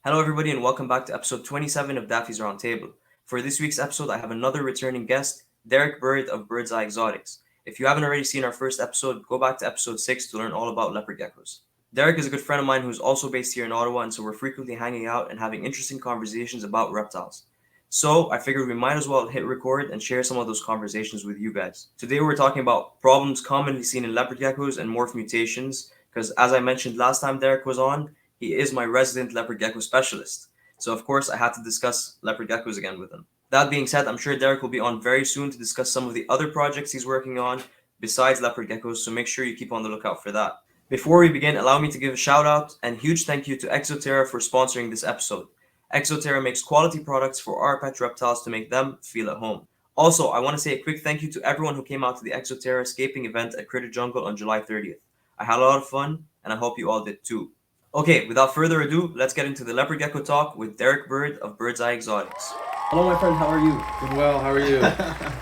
Hello, everybody, and welcome back to episode 27 of Daffy's Roundtable. For this week's episode, I have another returning guest, Derek Bird of Birdseyeherping. If you haven't already seen our first episode, go back to episode 6 to learn all about leopard geckos. Derek is a good friend of mine who's also based here in Ottawa, and so we're frequently hanging out and having interesting conversations about reptiles. So I figured we might as well hit record and share some of those conversations with you guys. Today we're talking about problems commonly seen in leopard geckos and morph mutations, because as I mentioned last time Derek was on, he is my resident leopard gecko specialist. So of course I had to discuss leopard geckos again with him. That being said, I'm sure Derek will be on very soon to discuss some of the other projects he's working on besides leopard geckos, so make sure you keep on the lookout for that. Before we begin, allow me to give a shout out and huge thank you to Exoterra for sponsoring this episode. Exoterra makes quality products for our pet reptiles to make them feel at home. Also, I want to say a quick thank you to everyone who came out to the Exoterra escaping event at Critter Jungle on July 30th. I had a lot of fun, and I hope you all did too. Okay, without further ado, let's get into the leopard gecko talk with Derek Bird of Birdseyeherping. Hello, my friend. How are you? Doing well. How are you?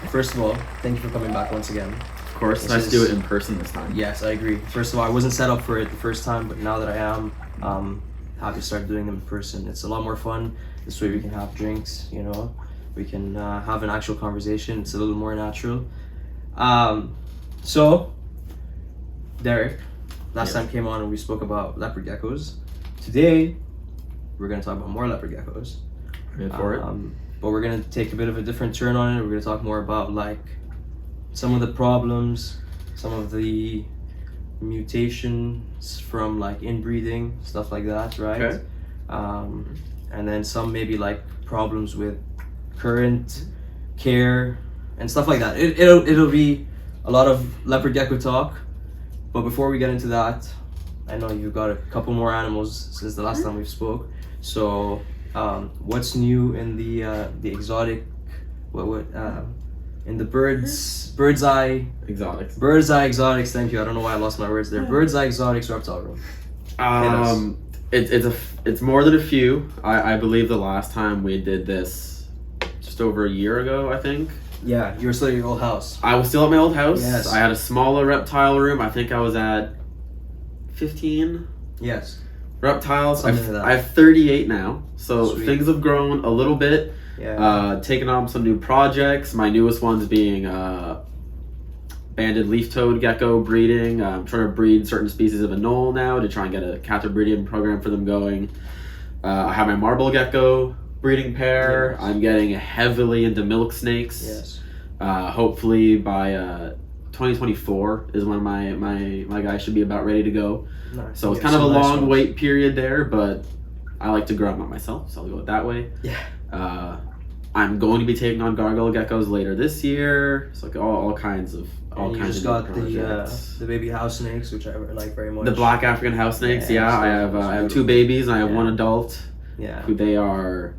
First of all, thank you for coming back once again. Of course. This Nice to is- do it in person this time. Yes, I agree. First of all, I wasn't set up for it the first time, but now that I am, happy to start doing them in person. It's a lot more fun. This way we can have drinks, we can have an actual conversation. It's a little more natural. So, Derek, last Yes. time came on and we spoke about leopard geckos. Today, we're going to talk about more leopard geckos. I'm in for it. But we're gonna take a bit of a different turn on it. We're gonna talk more about like some of the problems, some of the mutations from like inbreeding, stuff like that, right? Okay. And then some maybe like problems with current care and stuff like that. It'll be a lot of leopard gecko talk. But before we get into that, I know you've got a couple more animals since the last time we spoke. So what's new in the exotic in the bird's eye exotics, thank you, I don't know why I lost my words there. Bird's eye exotics reptile room. It's more than a few. I believe the last time we did this just over a year ago, I think. Yeah, you were still at your old house. I was still at my old house. Yes. I had a smaller reptile room. I think I was at 15 Yes. reptiles. Something like that. I have 38 now. So Sweet. things have grown a little bit. Yeah. Taking on some new projects. My newest ones being banded leaf-toed gecko breeding. I'm trying to breed certain species of anole now to try and get a captive breeding program for them going. I have my marble gecko breeding pair. Yes. I'm getting heavily into milk snakes. Yes. Hopefully by 2024 is when my guy should be about ready to go. Nice. So it's Yeah, kind of a some nice long ones. wait period there, but I like to grow them up myself, so I'll go it that way. Yeah. I'm going to be taking on gargoyle geckos later this year. It's like all kinds of And you just of got new projects. the baby house snakes, which I like very much. The black African house snakes. Yeah, Yeah, so I have it's two babies and I have Yeah. one adult. Yeah. Who they are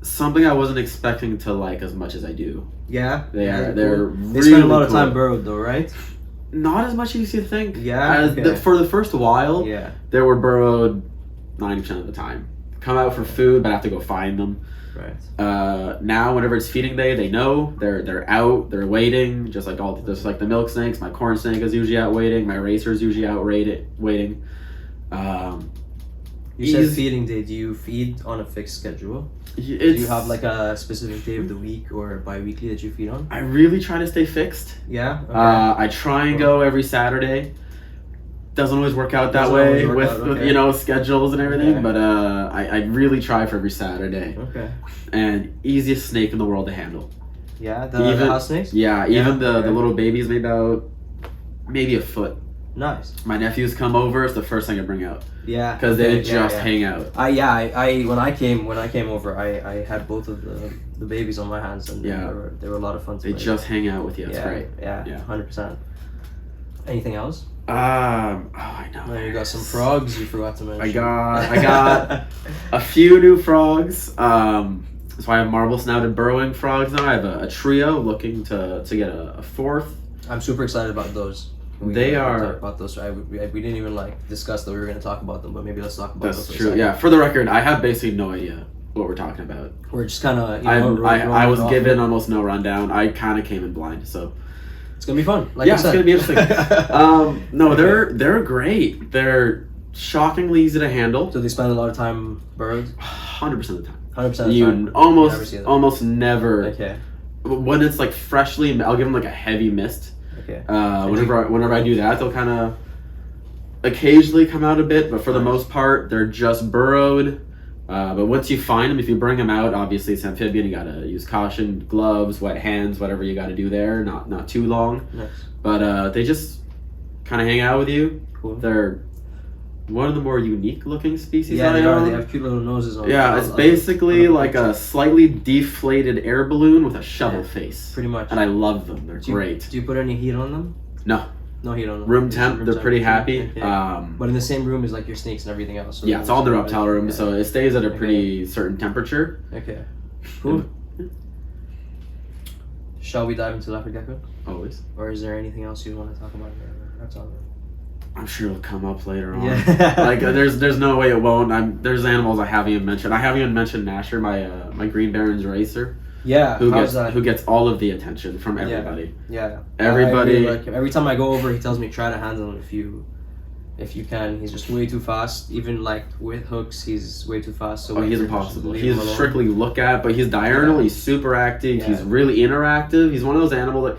something I wasn't expecting to like as much as I do. Yeah. They Yeah, are. cool. They're They really spend a lot of time cool. burrowed though, right? Not as much as you think. Yeah? As Okay. for the first while, Yeah. they were burrowed 90% of the time. Come out for food, but I have to go find them. Right. Now, whenever it's feeding day, they know they're out, they're waiting, just like the milk snakes. My corn snake is usually out waiting. My racer is usually out waiting. You said Easy- feeding day. Do you feed on a fixed schedule? Do It's, you have like a specific day of the week or bi-weekly that you feed on? I really try to stay fixed. Yeah. Okay. I try and go every Saturday. Doesn't always work out that Doesn't way always work with, out, with okay. schedules and everything. Okay. But I really try for every Saturday. Okay. And easiest snake in the world to handle. Yeah. The Even- house snakes. Yeah, Yeah, even the okay. little babies, maybe a foot. Nice. My nephews come over. It's the first thing I bring out Yeah. because okay, they just yeah. hang out. I when I came over, I had both of the babies on my hands and Yeah. they were a lot of fun to They play just hang out with you. It's yeah, great. Yeah. Yeah. 100%. Anything else? I know. No, you got some frogs you forgot to mention. I got a few new frogs. So I have marble snouted burrowing frogs now. I have a trio looking to get a fourth. I'm super excited about those. They can are- talk about those. We didn't even like discuss that we were going to talk about them, but maybe let's talk about That's those. for a true. second. Yeah. For the record, I have basically no idea what we're talking about. We're just kind of I was given almost no rundown. I kind of came in blind, so It's gonna be fun. Like yeah, I it's said. gonna be interesting. No, they're great. They're shockingly easy to handle. Do they spend a lot of time burrowed? 100% of the time. 100% of the You time. almost never. Okay. When it's like freshly, I'll give them like a heavy mist. Okay. Whenever I do that, they'll kind of occasionally come out a bit, but for the most part, they're just burrowed. But once you find them, if you bring them out, obviously it's amphibian. You gotta use caution, gloves, wet hands, whatever you gotta do there. Not too long. Nice. But they just kind of hang out with you. Cool. They're one of the more unique looking species. Yeah, I they are. own. They have cute little noses on. Yeah, it's basically like a slightly deflated air balloon with a shovel face. Pretty much. And I love them. They're great. Do you put any heat on them? No. No heat on them. Room temp, they're pretty happy. Okay. But in the same room as like your snakes and everything else. So Yeah, it's all in the reptile room, Yeah. so it stays at a pretty certain temperature. Okay. Cool. Shall we dive into leopard gecko? Always. Or is there anything else you want to talk about in the reptile room? I'm sure it'll come up later on. Yeah. Like there's no way it won't. There's animals I haven't even mentioned. I haven't even mentioned Nasher, my Green Barons racer, Yeah. who how's that? gets all of the attention from everybody. Yeah. Everybody. I really like him. Every time I go over, he tells me try to handle him if you can. He's just way too fast. Even like with hooks, he's way too fast. So He's just impossible. leave He's him alone. strictly look at, but he's diurnal. Yeah. He's super active. Yeah. He's really interactive. He's one of those animals that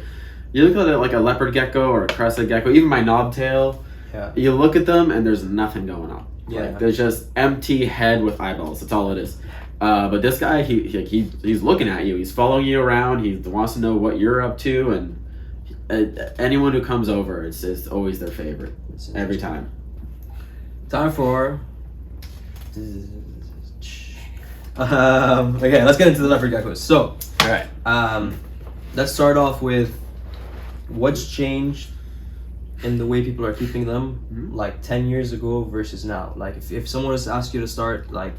you look at it like a leopard gecko or a crested gecko, even my knobtail. Yeah. You look at them and there's nothing going on. Yeah. Like, there's just empty head with eyeballs. That's all it is. But this guy, he's looking at you. He's following you around. He wants to know what you're up to, and anyone who comes over, it's always their favorite every time. Time for. Okay, let's get into the leopard geckos. So, All right. let's start off with what's changed in the way people are keeping them, like 10 years ago versus now. Like, if someone was to ask you to start like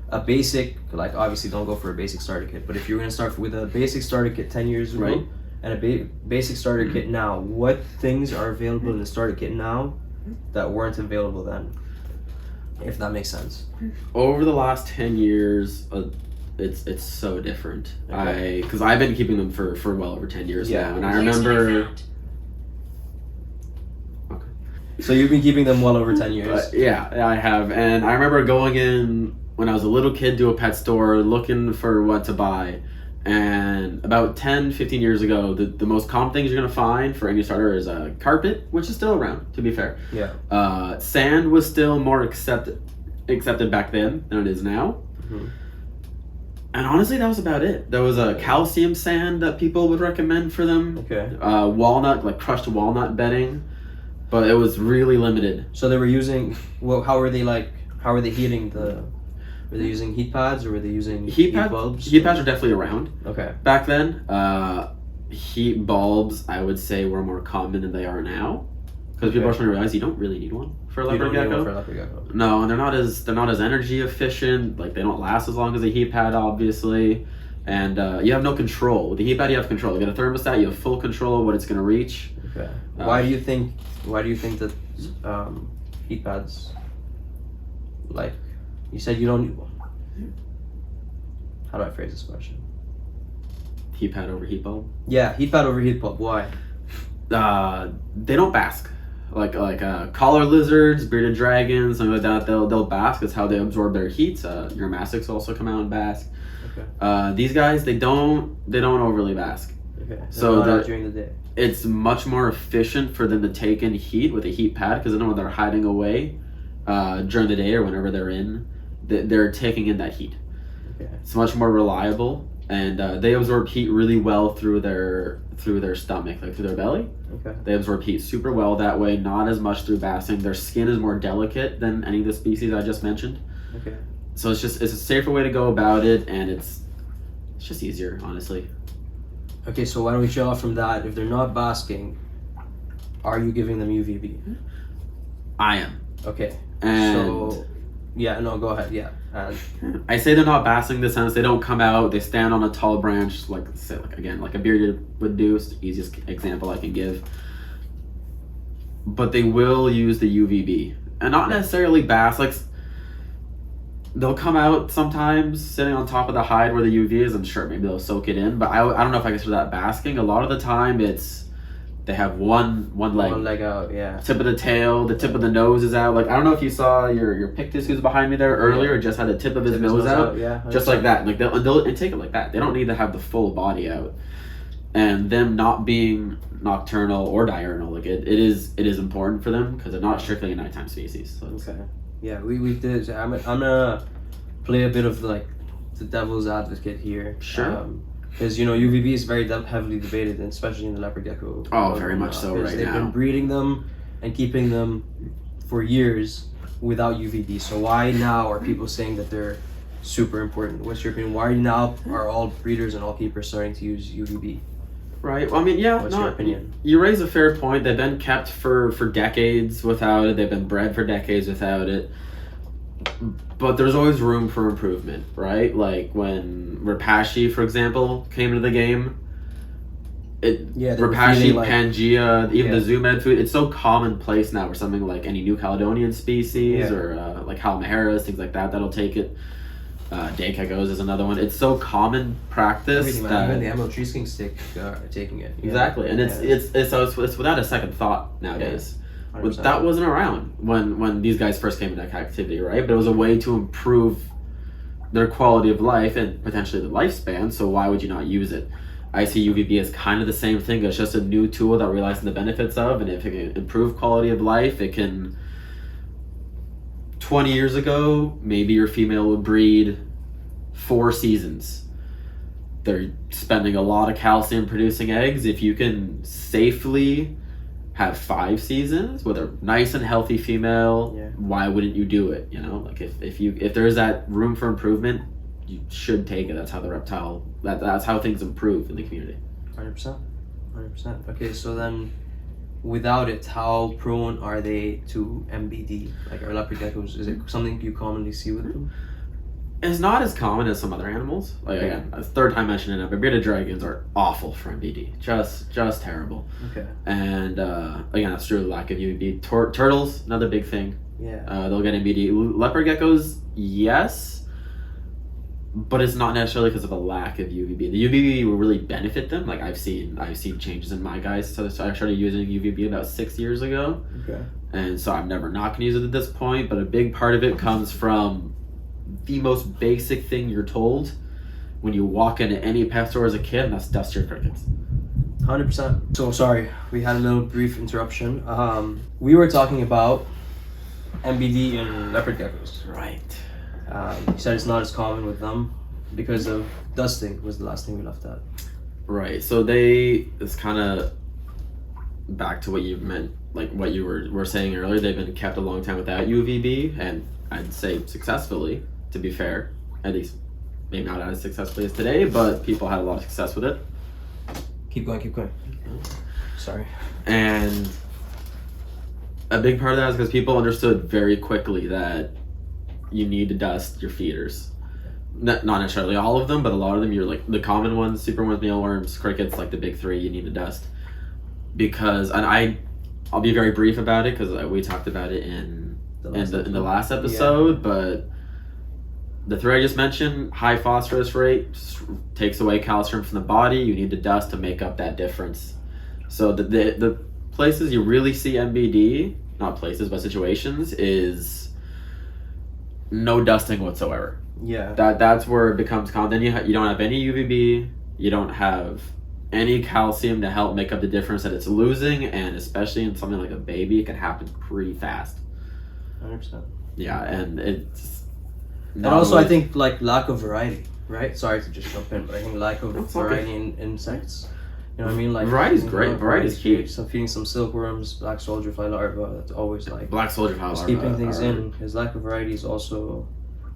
a basic, like obviously don't go for a basic starter kit, but if you're gonna start with a basic starter kit 10 years ago, Right. and a basic starter kit now, what things are available in the starter kit now that weren't available then? If that makes sense. Over the last 10 years, it's so different. Okay. Because I've been keeping them for well over 10 years Yeah. now, and I remember. So you've been keeping them well over 10 years. Yeah, I have, and I remember going in when I was a little kid to a pet store looking for what to buy, and about 10, 15 years ago, the most common things you're gonna find for any starter is a carpet, which is still around, to be fair. Yeah. Sand was still more accepted back then than it is now. Mhm. And honestly, that was about it. There was a calcium sand that people would recommend for them. Okay. Walnut, like crushed walnut bedding, but it was really limited. So they were using, well, how were they heating the, were they using heat pads or were they using heat bulbs? Heat pads are definitely around Okay. back then. Heat bulbs, I would say, were more common than they are now, because people are starting to realize you don't really need one for a You leopard don't need one gecko. for a leopard gecko. No, and they're not as energy efficient. Like, they don't last as long as a heat pad, obviously, and you have no control. With the heat pad, you have control. You get a thermostat, you have full control of what it's gonna reach. Okay. Why do you think that heat pads, like you said, you don't need one? How do I phrase this question? Heat pad over heat bulb. Yeah, heat pad over heat bulb. Why? They don't bask. Like collar lizards, bearded dragons, something like that. They'll bask. It's how they absorb their heat. Your mastics also come out and bask. Okay. These guys, they don't overly bask. Okay. So not out during the day. It's much more efficient for them to take in heat with a heat pad, because then when they're hiding away during the day or whenever they're in, they're taking in that heat. Okay. It's much more reliable, and they absorb heat really well through their stomach, like through their belly. Okay. They absorb heat super well that way, not as much through basking. Their skin is more delicate than any of the species I just mentioned. Okay. So it's a safer way to go about it, and it's just easier, honestly. Okay, so why don't we show off from that? If they're not basking, are you giving them UVB? I am. Okay. And So, yeah, no, go ahead. Yeah. And I say they're not basking in the sense they don't come out, they stand on a tall branch, like a bearded would do. It's the easiest example I can give. But they will use the UVB, and not necessarily bask. Like, they'll come out sometimes sitting on top of the hide where the UV is, and sure, maybe they'll soak it in. But I don't know if I consider that basking. A lot of the time, They have one leg. One leg out, yeah. Tip of the tail, the tip of the nose is out. Like, I don't know if you saw your Pictus who's behind me there earlier, just had the tip of his nose out. Yeah, just like that. Like they'll take it like that. They don't need to have the full body out. And them not being nocturnal or diurnal, like it is important for them because they're not strictly a nighttime species. So okay. Yeah, we did. I'm gonna play a bit of like the devil's advocate here. Sure. Because UVB is very heavily debated, and especially in the leopard gecko. Oh, very much so right they've now. They've been breeding them and keeping them for years without UVB. So why now are people saying that they're super important? What's your opinion? Why now are all breeders and all keepers starting to use UVB? Right. Well, I mean, yeah. What's your opinion? You raise a fair point. They've been kept for decades without it. They've been bred for decades without it. But there's always room for improvement, right? Like when Rapashi, for example, came into the game. Rapashi, Pangea, even the Zoo Med food, it's so commonplace now for something like any New Caledonian species or like Halmaheras, things like that, that'll take it. Day geckos is another one. It's so common practice that even the Emerald Tree Skink stick are taking it. Exactly, and it's without a second thought nowadays. Yeah, that wasn't around when these guys first came into captivity, right? But it was a way to improve their quality of life and potentially the lifespan. So why would you not use it? I see UVB as kind of the same thing. It's just a new tool that we're realizing the benefits of, and if it can improve quality of life, it can. 20 years ago, maybe your female would breed 4 seasons. They're spending a lot of calcium producing eggs. If you can safely have 5 seasons with a nice and healthy female, why wouldn't you do it? Like if there's that room for improvement, you should take it. That's how that's how things improve in the community. 100%. Okay, so then without it, how prone are they to MBD? Like our leopard geckos, is it something you commonly see with them? It's not as common as some other animals. Like again, a third time mentioning it, but bearded dragons are awful for MBD. Just terrible. Okay. And again, that's true. Lack of UVB. Turtles, another big thing. Yeah. They'll get MBD. Leopard geckos, yes. But it's not necessarily because of a lack of UVB. The UVB will really benefit them. Like I've seen changes in my guys. So I started using UVB about 6 years ago. Okay. And so I'm never not going to use it at this point. But a big part of it comes from the most basic thing you're told when you walk into any pet store as a kid, and that's dust your crickets. 100%. So sorry, we had a little brief interruption. We were talking about MBD in leopard geckos. Right. You said it's not as common with them because of dusting was the last thing we left at. Right. So it's kind of back to what you meant, like what you were saying earlier. They've been kept a long time without UVB, and I'd say successfully, to be fair. At least maybe not as successfully as today, but people had a lot of success with it. Keep going. Sorry. And a big part of that is because people understood very quickly that you need to dust your feeders. Not necessarily all of them, but a lot of them. You're like the common ones: superworms, mealworms, crickets, like the big 3. You need to dust because, and I'll be very brief about it because we talked about it in the last episode. But the 3 I just mentioned, high phosphorus rate takes away calcium from the body. You need to dust to make up that difference. So the places you really see MBD, not places but situations, is no dusting whatsoever. Yeah. That's where it becomes common. Then you don't have any UVB. You don't have any calcium to help make up the difference that it's losing, and especially in something like a baby, it can happen pretty fast. 100%. Yeah, and it's. And also, I think like lack of variety, right? Sorry to just jump in, but I think lack of variety in insects. You know what I mean? Like variety is great. Variety is key. So feeding some silkworms, black soldier fly larvae. That's always like black soldier fly larvae. Keeping things in. Because lack of variety is also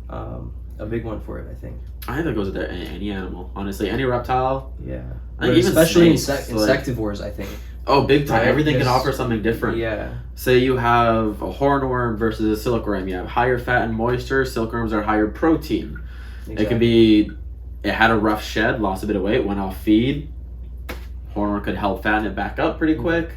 a big one for it. I think. I think that goes with any animal. Honestly, any reptile. Yeah. But even especially snakes, insectivores, I think. Oh, big time! Right? Everything can offer something different. Yeah. Say you have a hornworm versus a silkworm. You have higher fat and moisture. Silkworms are higher protein. Exactly. It can be. It had a rough shed, lost a bit of weight, went off feed. Hornworm could help fatten it back up pretty quick.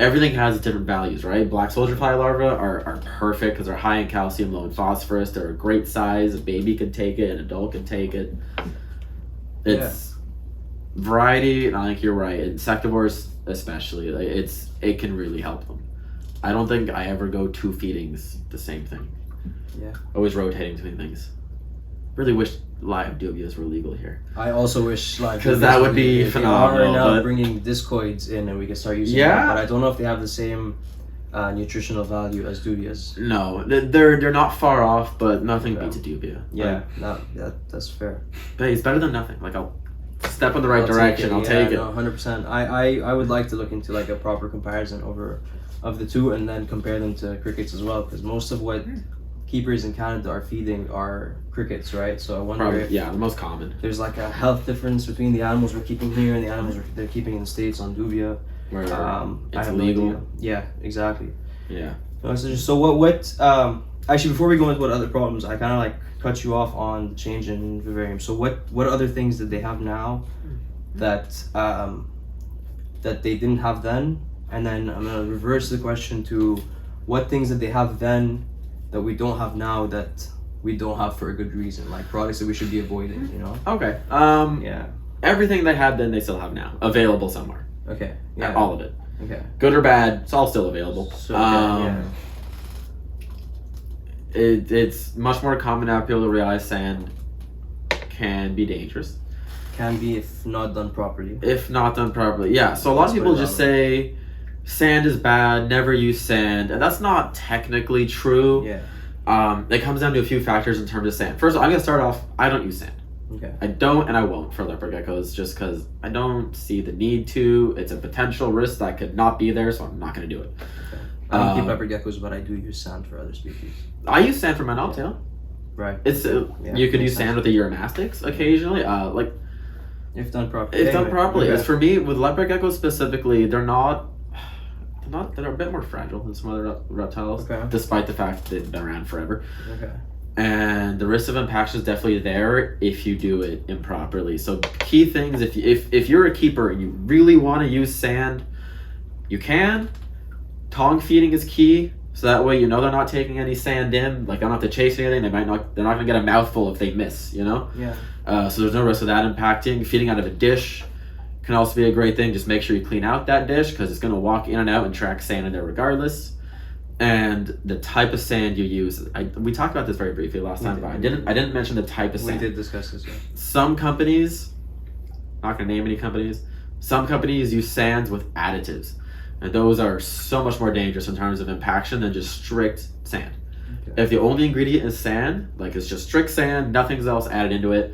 Everything has different values, right? Black soldier fly larvae are perfect because they're high in calcium, low in phosphorus. They're a great size. A baby could take it, an adult could take it. It's variety, and I think you're right. Insectivores, especially, like it can really help them. I don't think I ever go 2 feedings the same thing. Yeah. Always rotating between things. Really wish live dubias were legal here. I also wish live, because that would be they phenomenal. are now but bringing discoids in, and we can start using Yeah. them, but I don't know if they have the same nutritional value as dubias. no, they're not far off, but nothing Yeah. beats a dubia. Yeah, that's fair. But it's better than nothing. Like, I'll step in the right I'll direction. I'll take it. No, 100%. I would like to look into like a proper comparison of the two, and then compare them to crickets as well, because most of what keepers in Canada are feeding are crickets, right? So I wonder Probably, if yeah, the most common. there's like a health difference between the animals we're keeping here and the animals they're keeping in the States on dubia. Where I it's have no legal. idea. Yeah, exactly. Yeah. So what actually, before we go into what other problems, I kind of like cut you off on the change in vivarium. So what other things did they have now that that they didn't have then? And then I'm gonna reverse the question to what things did they have then that we don't have now, that we don't have for a good reason, like products that we should be avoiding, you know? Okay. Yeah. Everything they had then, they still have now. Available somewhere. Okay. Yeah. All of it. Okay. Good or bad, it's all still available. So yeah. It's much more common now. People to realize sand can be dangerous Can be if not done properly. if not done properly. Yeah. So a lot of Let's put people it just that say sand is bad. Never use sand, and that's not technically true. Yeah. It comes down to a few factors in terms of sand. First, I'm gonna start off. I don't use sand. Okay. I don't, and I won't for leopard geckos, just because I don't see the need to. It's a potential risk that could not be there, so I'm not gonna do it. I don't keep leopard geckos, but I do use sand for other species. I use sand for my knobtail. Right. It's Yeah, you could makes use sand with the uromastics occasionally. Like If done properly. if done properly. Okay. As for me, with leopard geckos specifically, they're a bit more fragile than some other reptiles, Okay. despite the fact that they've been around forever. Okay. And the risk of impaction is definitely there if you do it improperly. So key things, if you're a keeper and you really want to use sand, you can. Tong feeding is key, so that way you know they're not taking any sand in. Like, I don't have to chase anything. They're not gonna get a mouthful if they miss. You know. Yeah. So there's no risk of that impacting. Feeding out of a dish can also be a great thing. Just make sure you clean out that dish, because it's gonna walk in and out and track sand in there regardless. And the type of sand you use. We talked about this very briefly last time, but I didn't mention the type of We sand. did discuss this. Yeah. Some companies, not gonna name any companies, some companies use sands with additives, and those are so much more dangerous in terms of impaction than just strict sand. Okay. If the only ingredient is sand, like it's just strict sand, nothing else added into it,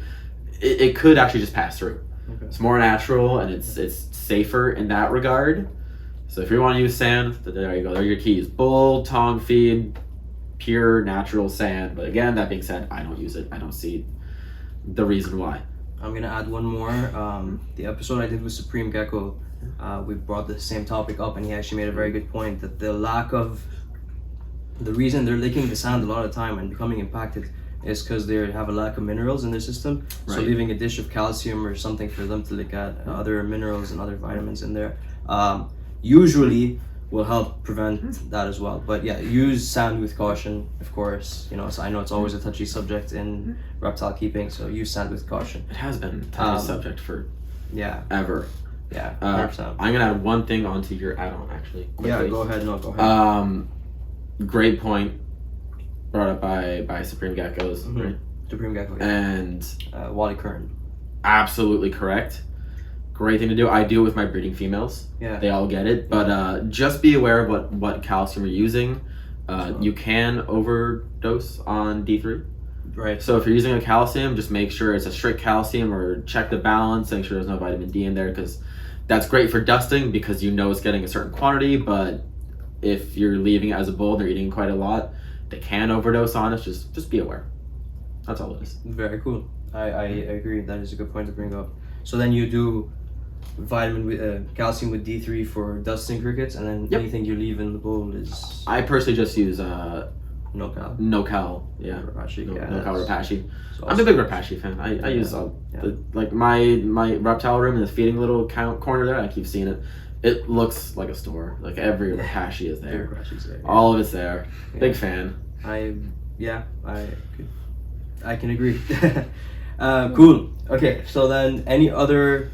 it could actually just pass through. Okay. It's more natural and it's safer in that regard. So if you want to use sand, there you go. There are your keys: bull, tong feed, pure natural sand. But again, that being said, I don't use it. I don't see the reason why. I'm gonna add one more. The episode I did with Supreme Gecko, we brought the same topic up, and he actually made a very good point that the reason they're licking the sand a lot of the time and becoming impacted is because they have a lack of minerals in their system. So Right. leaving a dish of calcium or something for them to lick at, other minerals and other vitamins in there, usually will help prevent that as well. But yeah, use sand with caution, of course. You know, so I know it's always a touchy subject in reptile keeping, so use sand with caution. It has been a touchy subject for Yeah, ever. yeah, 100%. I'm gonna add one thing onto your add-on actually. Yeah, quickly. go ahead. No, go ahead. Great point brought up by Supreme Geckos, Mhm. right? Supreme Gecko. Yeah. And Wally Kern. absolutely correct. Great thing to do. I do it with my breeding females. Yeah. They all get it, but just be aware of what calcium you're using. Sure. You can overdose on D3. Right. So if you're using a calcium, just make sure it's a strict calcium, or check the balance, make sure there's no vitamin D in there, because that's great for dusting because you know it's getting a certain quantity. But if you're leaving it as a bull, they're eating quite a lot, they can overdose on it. Just be aware. That's all it is. Very cool. I agree. That is a good point to bring up. So then you do vitamin with calcium with D3 for dusting crickets, and then Yep. anything you leave in the bowl is I personally just use no cal. no cal. Yeah. Rapashi, No, yeah, no cal that's- Rapashi. so I'm a big Rapashi fan. I use Yeah. like my reptile room in the feeding little corner there. I keep seeing it. It looks like a store. Like every Rapashi is Big there. Rapashis there. All of it's there. Yeah. Big fan. I can agree. Cool. Okay, so then any other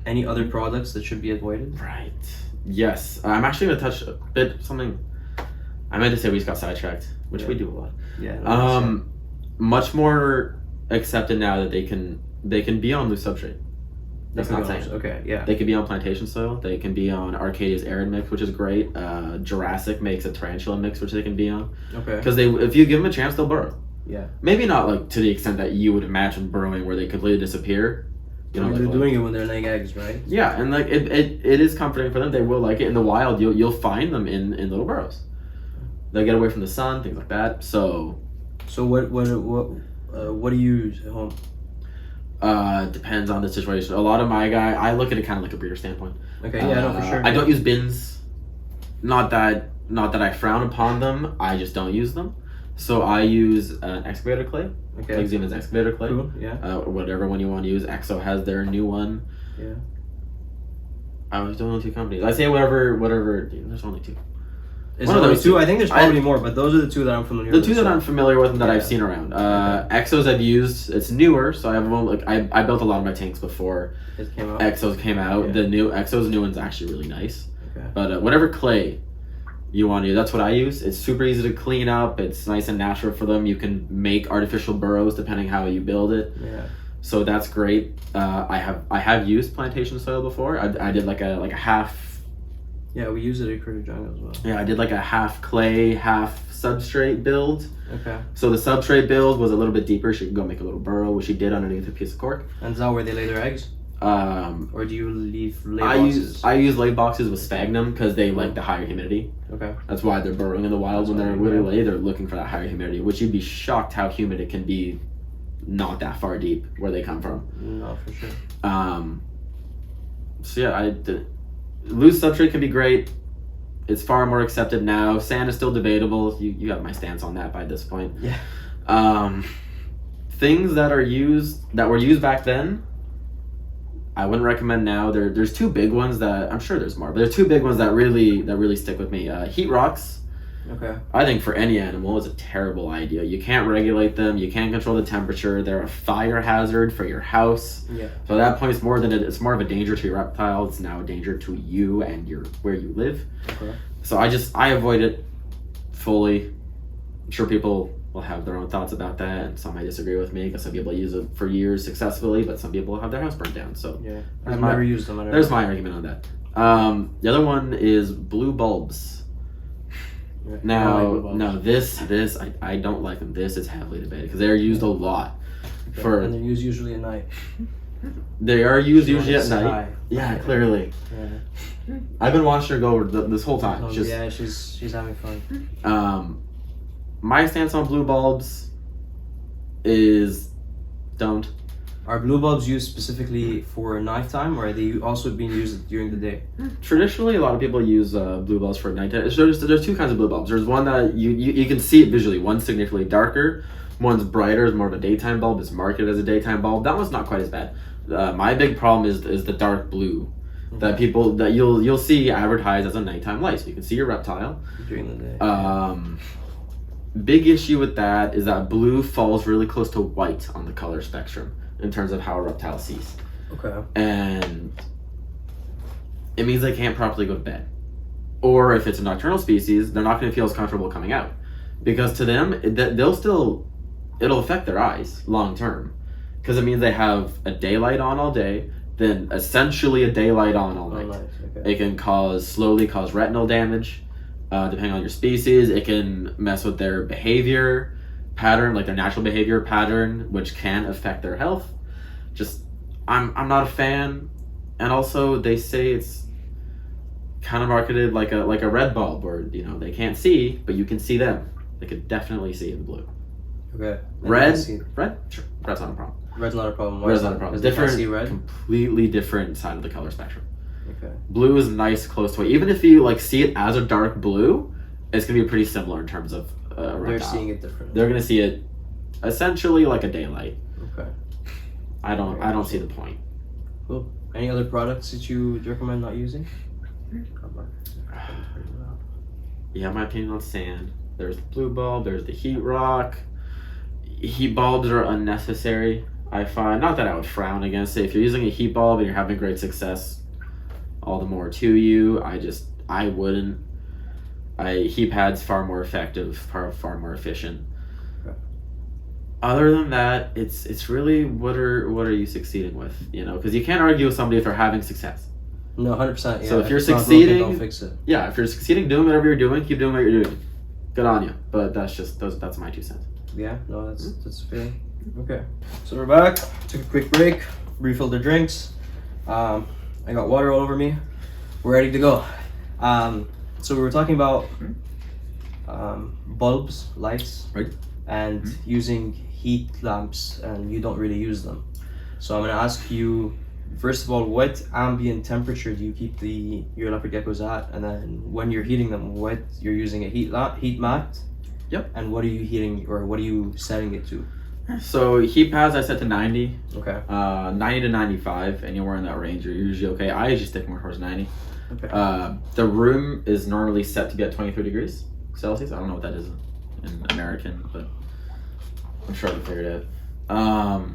Any other products that should be avoided? Right. Yes. I'm actually going to touch a bit something. I meant to say we just got sidetracked, which we do a lot. Yeah. Much more accepted now that they can be on loose substrate. That's not saying. Okay, yeah. They can be on plantation soil. They can be on Arcadia's arid mix, which is great. Jurassic makes a tarantula mix, which they can be on. Okay. Because if you give them a chance, they'll burrow. Yeah. Maybe not like to the extent that you would imagine burrowing, where they completely disappear. They're doing it when they're laying eggs, right? Yeah, and like it is comforting for them. They will like it in the wild. You'll find them in little burrows. They'll get away from the sun, things like that. So what do you use at home? Depends on the situation. A lot of I look at it kind of like a breeder standpoint. Okay, yeah, no, for sure. I don't use bins. Not that I frown upon them. I just don't use them. So I use an excavator clay. Okay. Like Zeman's excavator clay. Cool. Yeah. Whatever one you want to use. Exo has their new one. Yeah. I was doing 2 companies. I say whatever. There's only 2. Is there only 2? I think there's probably more, but those are the 2 that I'm familiar with. The 2 that I'm familiar with and that I've seen around. Exos I've used. It's newer, so I have one. Like I built a lot of my tanks before it came out. Exos came out. Yeah. The new one's actually really nice. Okay. But whatever clay you want to use, that's what I use. It's super easy to clean up. It's nice and natural for them. You can make artificial burrows depending how you build it. Yeah. So that's great. I have used plantation soil before. I did like a half. Yeah, we use it at Critter Jungle as well. Yeah, I did like a half clay, half substrate build. Okay. So the substrate build was a little bit deeper. She could go make a little burrow, which she did underneath a piece of cork. And is that where they lay their eggs? Or do you leave lay boxes? I use lay boxes with sphagnum because they like the higher humidity. Okay. That's why they're burrowing in the wild. When they're really lay, they're looking for that higher humidity, which you'd be shocked how humid it can be not that far deep where they come from. No, for sure. So yeah, loose substrate can be great. It's far more accepted now. Sand is still debatable. You have my stance on that by this point. Yeah. Things that were used back then, I wouldn't recommend now. There's 2 big ones that I'm sure there's more, but there's 2 big ones that really stick with me. Heat rocks. Okay. I think for any animal is a terrible idea. You can't regulate them. You can't control the temperature. They're a fire hazard for your house. Yeah. So at that point, it's more of a danger to your reptile. It's now a danger to you and where you live. Okay. So I avoid it fully. I'm sure people will have their own thoughts about that, and some might disagree with me because some people use it for years successfully, but some people have their house burned down. So yeah, I've never used them. There's my argument on that. The other one is blue bulbs. Now, this I don't like them. This is heavily debated because they're used a lot. And they're used usually at night. They are used usually at night. Yeah, clearly. Yeah. I've been watching her go over this whole time. Yeah, she's having fun. My stance on blue bulbs is don't. Are blue bulbs used specifically for nighttime, or are they also being used during the day? Traditionally, a lot of people use blue bulbs for nighttime. There's 2 kinds of blue bulbs. There's one that you can see it visually. One's significantly darker. One's brighter, is more of a daytime bulb. It's marketed as a daytime bulb. That one's not quite as bad. My big problem is the dark blue. That you'll see advertised as a nighttime light. So you can see your reptile during the day. Big issue with that is that blue falls really close to white on the color spectrum in terms of how a reptile sees. Okay. And it means they can't properly go to bed. Or if it's a nocturnal species, they're not going to feel as comfortable coming out. Because to them, it'll affect their eyes long term. Because it means they have a daylight on all day, then essentially a daylight on all night. Okay. It can slowly cause retinal damage, depending on your species. It can mess with their behavior pattern, like their natural behavior pattern, which can affect their health. I'm not a fan. And also they say it's kind of marketed like a red bulb, where they can't see, but you can see them. They could definitely see in blue. Okay. Red, sure. Red's not a problem. Red's not a problem. Red's not a problem. Different, see red? Completely different side of the color spectrum. Okay. Blue is nice, close to it. Even if you see it as a dark blue, it's gonna be pretty similar in terms of reptile. They're seeing it different. They're gonna see it essentially like a daylight. Okay. I don't see the point. Cool. Any other products that you recommend not using? Yeah, my opinion on sand. There's the blue bulb. There's the heat rock. Heat bulbs are unnecessary. I find, not that I would frown against it. If you're using a heat bulb and you're having great success, all the more to you. I wouldn't. Heat pad's far more effective, far more efficient. Okay. Other than that, it's really what are you succeeding with? You know, because you can't argue with somebody if they're having success. No, 100%. Yeah. So if you're it's not succeeding, broken, don't fix it. Yeah, if you're succeeding doing whatever you're doing, keep doing what you're doing. Good on you. But that's my 2 cents. Yeah, no, that's fair. Okay, so we're back. Took a quick break, refilled the drinks. I got water all over me. We're ready to go. So we were talking about bulbs, lights, Right. and using heat lamps, and you don't really use them. So I'm gonna ask you, first of all, what ambient temperature do you keep your leopard geckos at, and then when you're heating them, what you're using a heat mat? Yep. And what are you heating, or what are you setting it to? So heat pads I set to 90. Okay. 90 to 95, anywhere in that range, you're usually okay. I usually stick more towards 90. Okay. The room is normally set to be at 23 degrees Celsius. I don't know what that is in American, but I'm sure I can figure it out.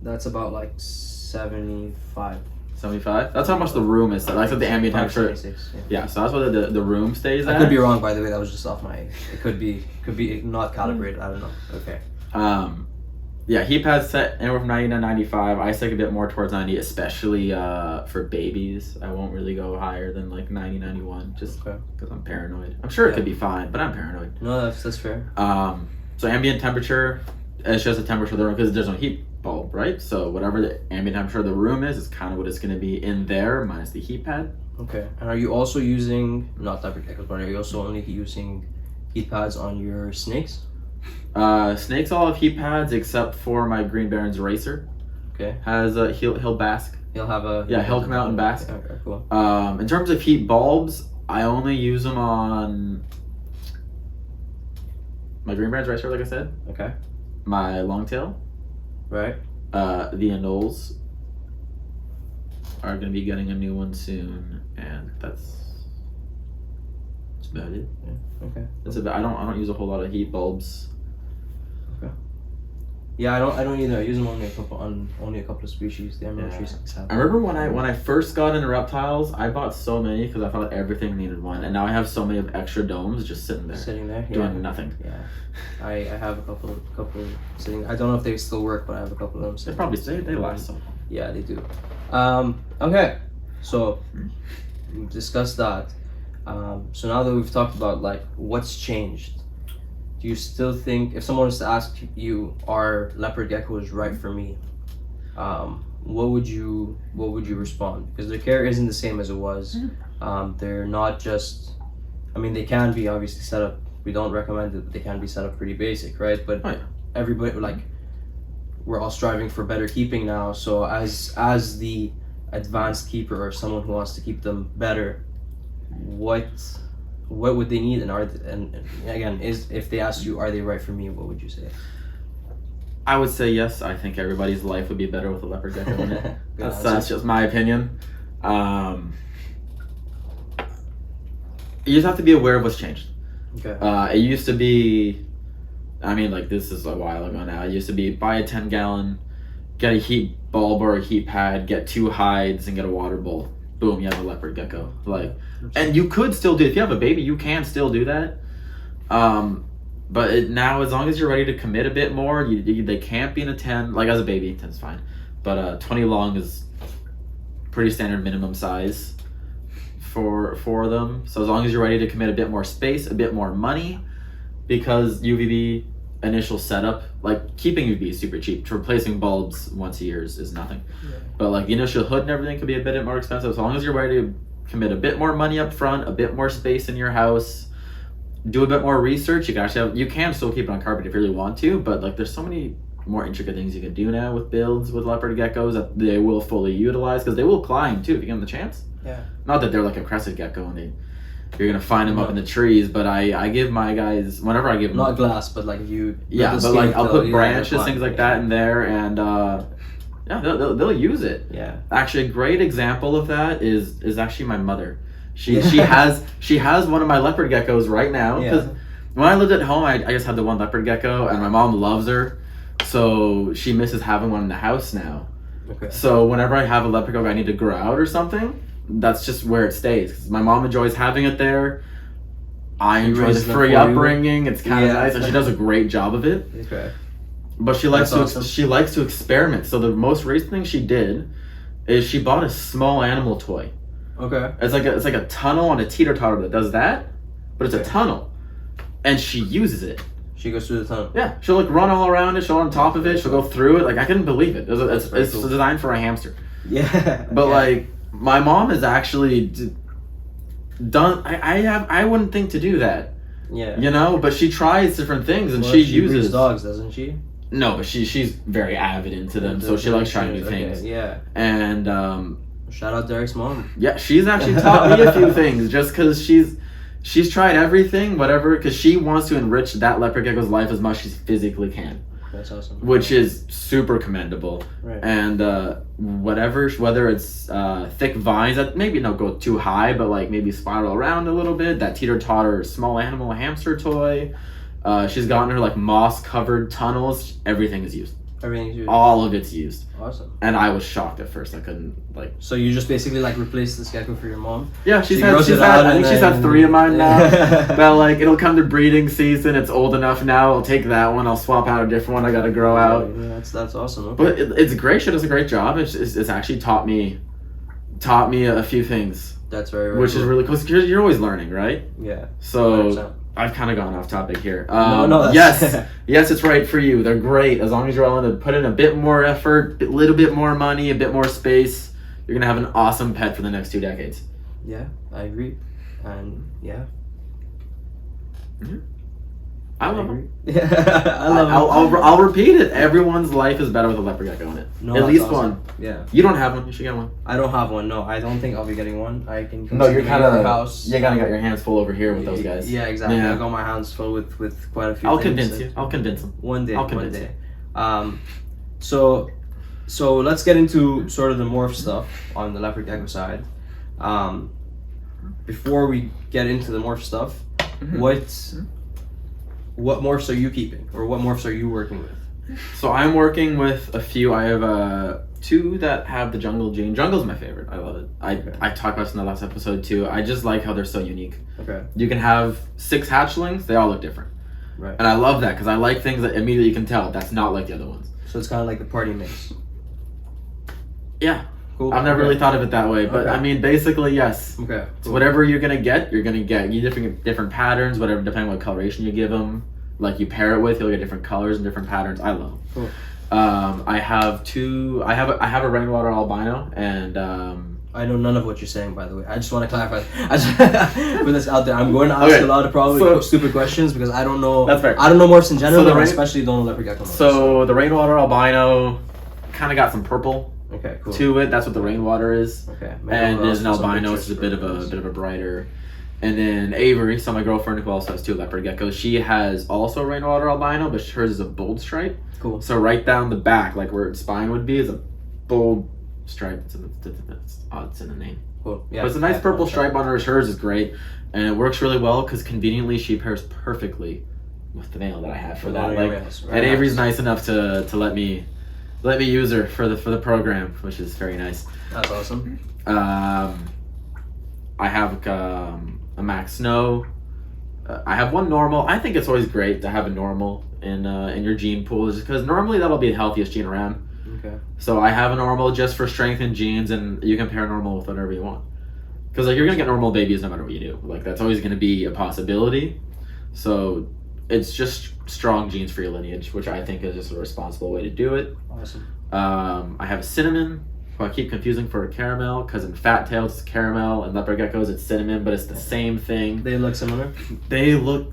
That's about like 75. 75. That's how much the room is set. Like the ambient temperature. 76, yeah. Yeah, so that's what the room stays at. I could be wrong, by the way. That was just off my. It could be not calibrated. I don't know. Okay. Yeah, heat pads set anywhere from 90 to 95. I stick a bit more towards 90, especially for babies. I won't really go higher than like 90, 91, just because I'm paranoid. I'm sure it could be fine, but I'm paranoid. No, that's fair. So ambient temperature, it's just the temperature of the room because there's no heat bulb, right? So whatever the ambient temperature of the room is kind of what it's going to be in there minus the heat pad. Okay. And are you also using, not leopard geckos, but are you also only using heat pads on your snakes? Snakes all have heat pads except for my Green Baron's Racer. Okay. Has a he'll bask. He'll have a. Yeah, he'll come out and bask. Okay, cool. In terms of heat bulbs, I only use them on my Green Baron's Racer, like I said. Okay. My Longtail. Right. The Anoles are going to be getting a new one soon, and that's about it. Yeah. Okay. That's about. I don't use a whole lot of heat bulbs. Yeah, I don't either. I use them only a couple of species. The emerald tree snakes have. I remember when I first got into reptiles, I bought so many because I thought everything needed one, and now I have so many of extra domes just sitting there, doing nothing. Yeah, I have a couple sitting. I don't know if they still work, but I have a couple of them sitting. They probably they last so long. Yeah, they do. Okay, so we've discussed that. So now that we've talked about like what's changed, do you still think, if someone was to ask you, are leopard geckos right for me? What would you respond? Because their care isn't the same as it was. They're not just, I mean, they can be obviously set up. We don't recommend it, but they can be set up pretty basic, right? But everybody, like, we're all striving for better keeping now. So as the advanced keeper or someone who wants to keep them better, what would they need, and again, if they asked you, are they right for me, what would you say? I would say yes. I think everybody's life would be better with a leopard gecko in it. That's just my opinion. You just have to be aware of what's changed. Okay. It used to be, I mean, like, this is a while ago now. It used to be buy a 10-gallon, get a heat bulb or a heat pad, get 2 hides, and get a water bowl. Boom, you have a leopard gecko. Like, and you could still do it. If you have a baby, you can still do that. But now, as long as you're ready to commit a bit more, they can't be in a 10. Like, as a baby, 10's fine. But 20 long is pretty standard minimum size for them. So as long as you're ready to commit a bit more space, a bit more money, because UVB initial setup, like, keeping UVB is super cheap. Replacing bulbs once a year is nothing. Yeah. But like the initial hood and everything could be a bit more expensive. As long as you're ready to commit a bit more money up front, a bit more space in your house, do a bit more research, you can still keep it on carpet if you really want to, but like there's so many more intricate things you can do now with builds with leopard geckos that they will fully utilize, because they will climb too if you give them the chance. Yeah. Not that they're like a crested gecko and you're gonna find them up in the trees, but I give my guys, whenever I give them, not glass, but like you, but like I'll put branches, things like that in there, and yeah, they'll use it. Yeah. Actually, a great example of that is actually my mother. She has one of my leopard geckos right now. Because when I lived at home, I just had the one leopard gecko, and my mom loves her. So she misses having one in the house now. Okay. So whenever I have a leopard gecko I need to grow out or something, that's just where it stays. 'Cause my mom enjoys having it there. I enjoy the raises them free for you. upbringing. It's kind of Yeah. nice, and she does a great job of it. Okay. But she likes That's to awesome. she likes to experiment. So the most recent thing she did is she bought a small animal toy. Okay. It's like a tunnel on a teeter-totter that does that, but it's a Okay. tunnel, and she uses it. She goes through the tunnel. Yeah, she'll like run all around it. She'll on top of it. She'll go through it. Like I couldn't believe it. It's very it's cool. designed for a hamster. Yeah. But yeah. like my mom is actually done. I wouldn't think to do that. Yeah. You know, but she tries different things and Well, she breeds uses dogs, doesn't she? No, but she's very avid into them, so she likes trying new Okay, things. Yeah. And Shout out Derek's mom. yeah, she's actually taught me a few things just because she's tried everything, whatever, because she wants to enrich that leopard gecko's life as much as she physically can, That's awesome. which is super commendable. Right. And whether it's thick vines that maybe don't go too high, but like maybe spiral around a little bit, that teeter-totter small animal hamster toy. She's gotten her like moss-covered tunnels. Everything is used. Everything's used. All of it's used. Awesome. And I was shocked at first. I couldn't like. So you just basically like replace this gecko for your mom? Yeah, She grows it out I think and she's had then- 3 of mine now. But like it'll come to breeding season. It's old enough now. I'll take that one. I'll swap out a different one. I gotta grow out. Yeah, that's awesome. Okay. But it's great. She does a great job. It's actually taught me a few things, That's very which cool. is really cool. 'Cause you're always learning, right? Yeah. So 100%. I've kind of gone off topic here. No, yes, that's- yes, it's right for you. They're great as long as you're willing to put in a bit more effort, a little bit more money, a bit more space. You're gonna have an awesome pet for the next 2 decades. Yeah, I agree. And yeah. I love them. Yeah, I love it. I'll repeat it. Everyone's life is better with a leopard gecko in it. No, At that's least awesome. one. Yeah. You don't have one. You should get one. I don't have one. No, I don't think I'll be getting one. I can. No, you're consider kind your of. house. You kind of got your hands full over here with those guys. Yeah, exactly. Yeah. I got my hands full with quite a few. I'll things. convince you. I'll convince them. One day. I'll One convince day. So let's get into sort of the morph stuff on the leopard gecko side. Before we get into the morph stuff, what morphs are you keeping, or what morphs are you working with? So I'm working with a few. I have 2 that have the jungle gene. Jungle's my favorite. I love it. I talked about this in the last episode too. I just like how they're so unique. Okay. You can have 6 hatchlings. They all look different. Right. And I love that because I like things that immediately you can tell that's not like the other ones. So it's kind of like the party mix. Yeah. Cool. I've never Okay. really thought of it that way, but Okay. I mean, basically, yes. Okay. So whatever you're gonna get, you're gonna get. You different patterns, whatever, depending on what coloration you give them. Like you pair it with, you'll get different colors and different patterns. I love them. Cool. I have 2. I have a rainwater albino, and I know none of what you're saying, by the way. I just want to clarify. I just put this out there. I'm going to ask Okay. a lot of probably So- stupid questions because I don't know. That's fair. I don't know morphs in general, So the and I rain- especially don't know leopard gecko morphs. So the rainwater albino kind of got some purple Okay. Cool. to it. That's what the rainwater is. Okay. Maybe And I'll there's an ask some albino, pictures which is a for bit of a brighter. And then Avery, so my girlfriend who also has 2 leopard geckos, she has also rainwater albino, but hers is a bold stripe. Cool. So right down the back, like where its spine would be, is a bold stripe. It's in the name. Cool. Yeah. But it's a nice Yeah, purple okay. stripe on hers. Hers is great, and it works really well because conveniently she pairs perfectly with the male that I have for With that. one of your Like, males. and Right. Avery's nice enough to let me use her for the program, which is very nice. That's awesome. I have a Max Snow. I have one normal. I think it's always great to have a normal in your gene pool, just because normally that'll be the healthiest gene around. Okay. So I have a normal just for strength and genes, and you can pair normal with whatever you want. Because like you're gonna get normal babies no matter what you do. Like that's always gonna be a possibility. So it's just strong genes for your lineage, which I think is just a responsible way to do it. Awesome. I have a cinnamon, who I keep confusing for a caramel, because in fat tails it's caramel, and leopard geckos it's cinnamon, but it's the same thing. They look similar. They look,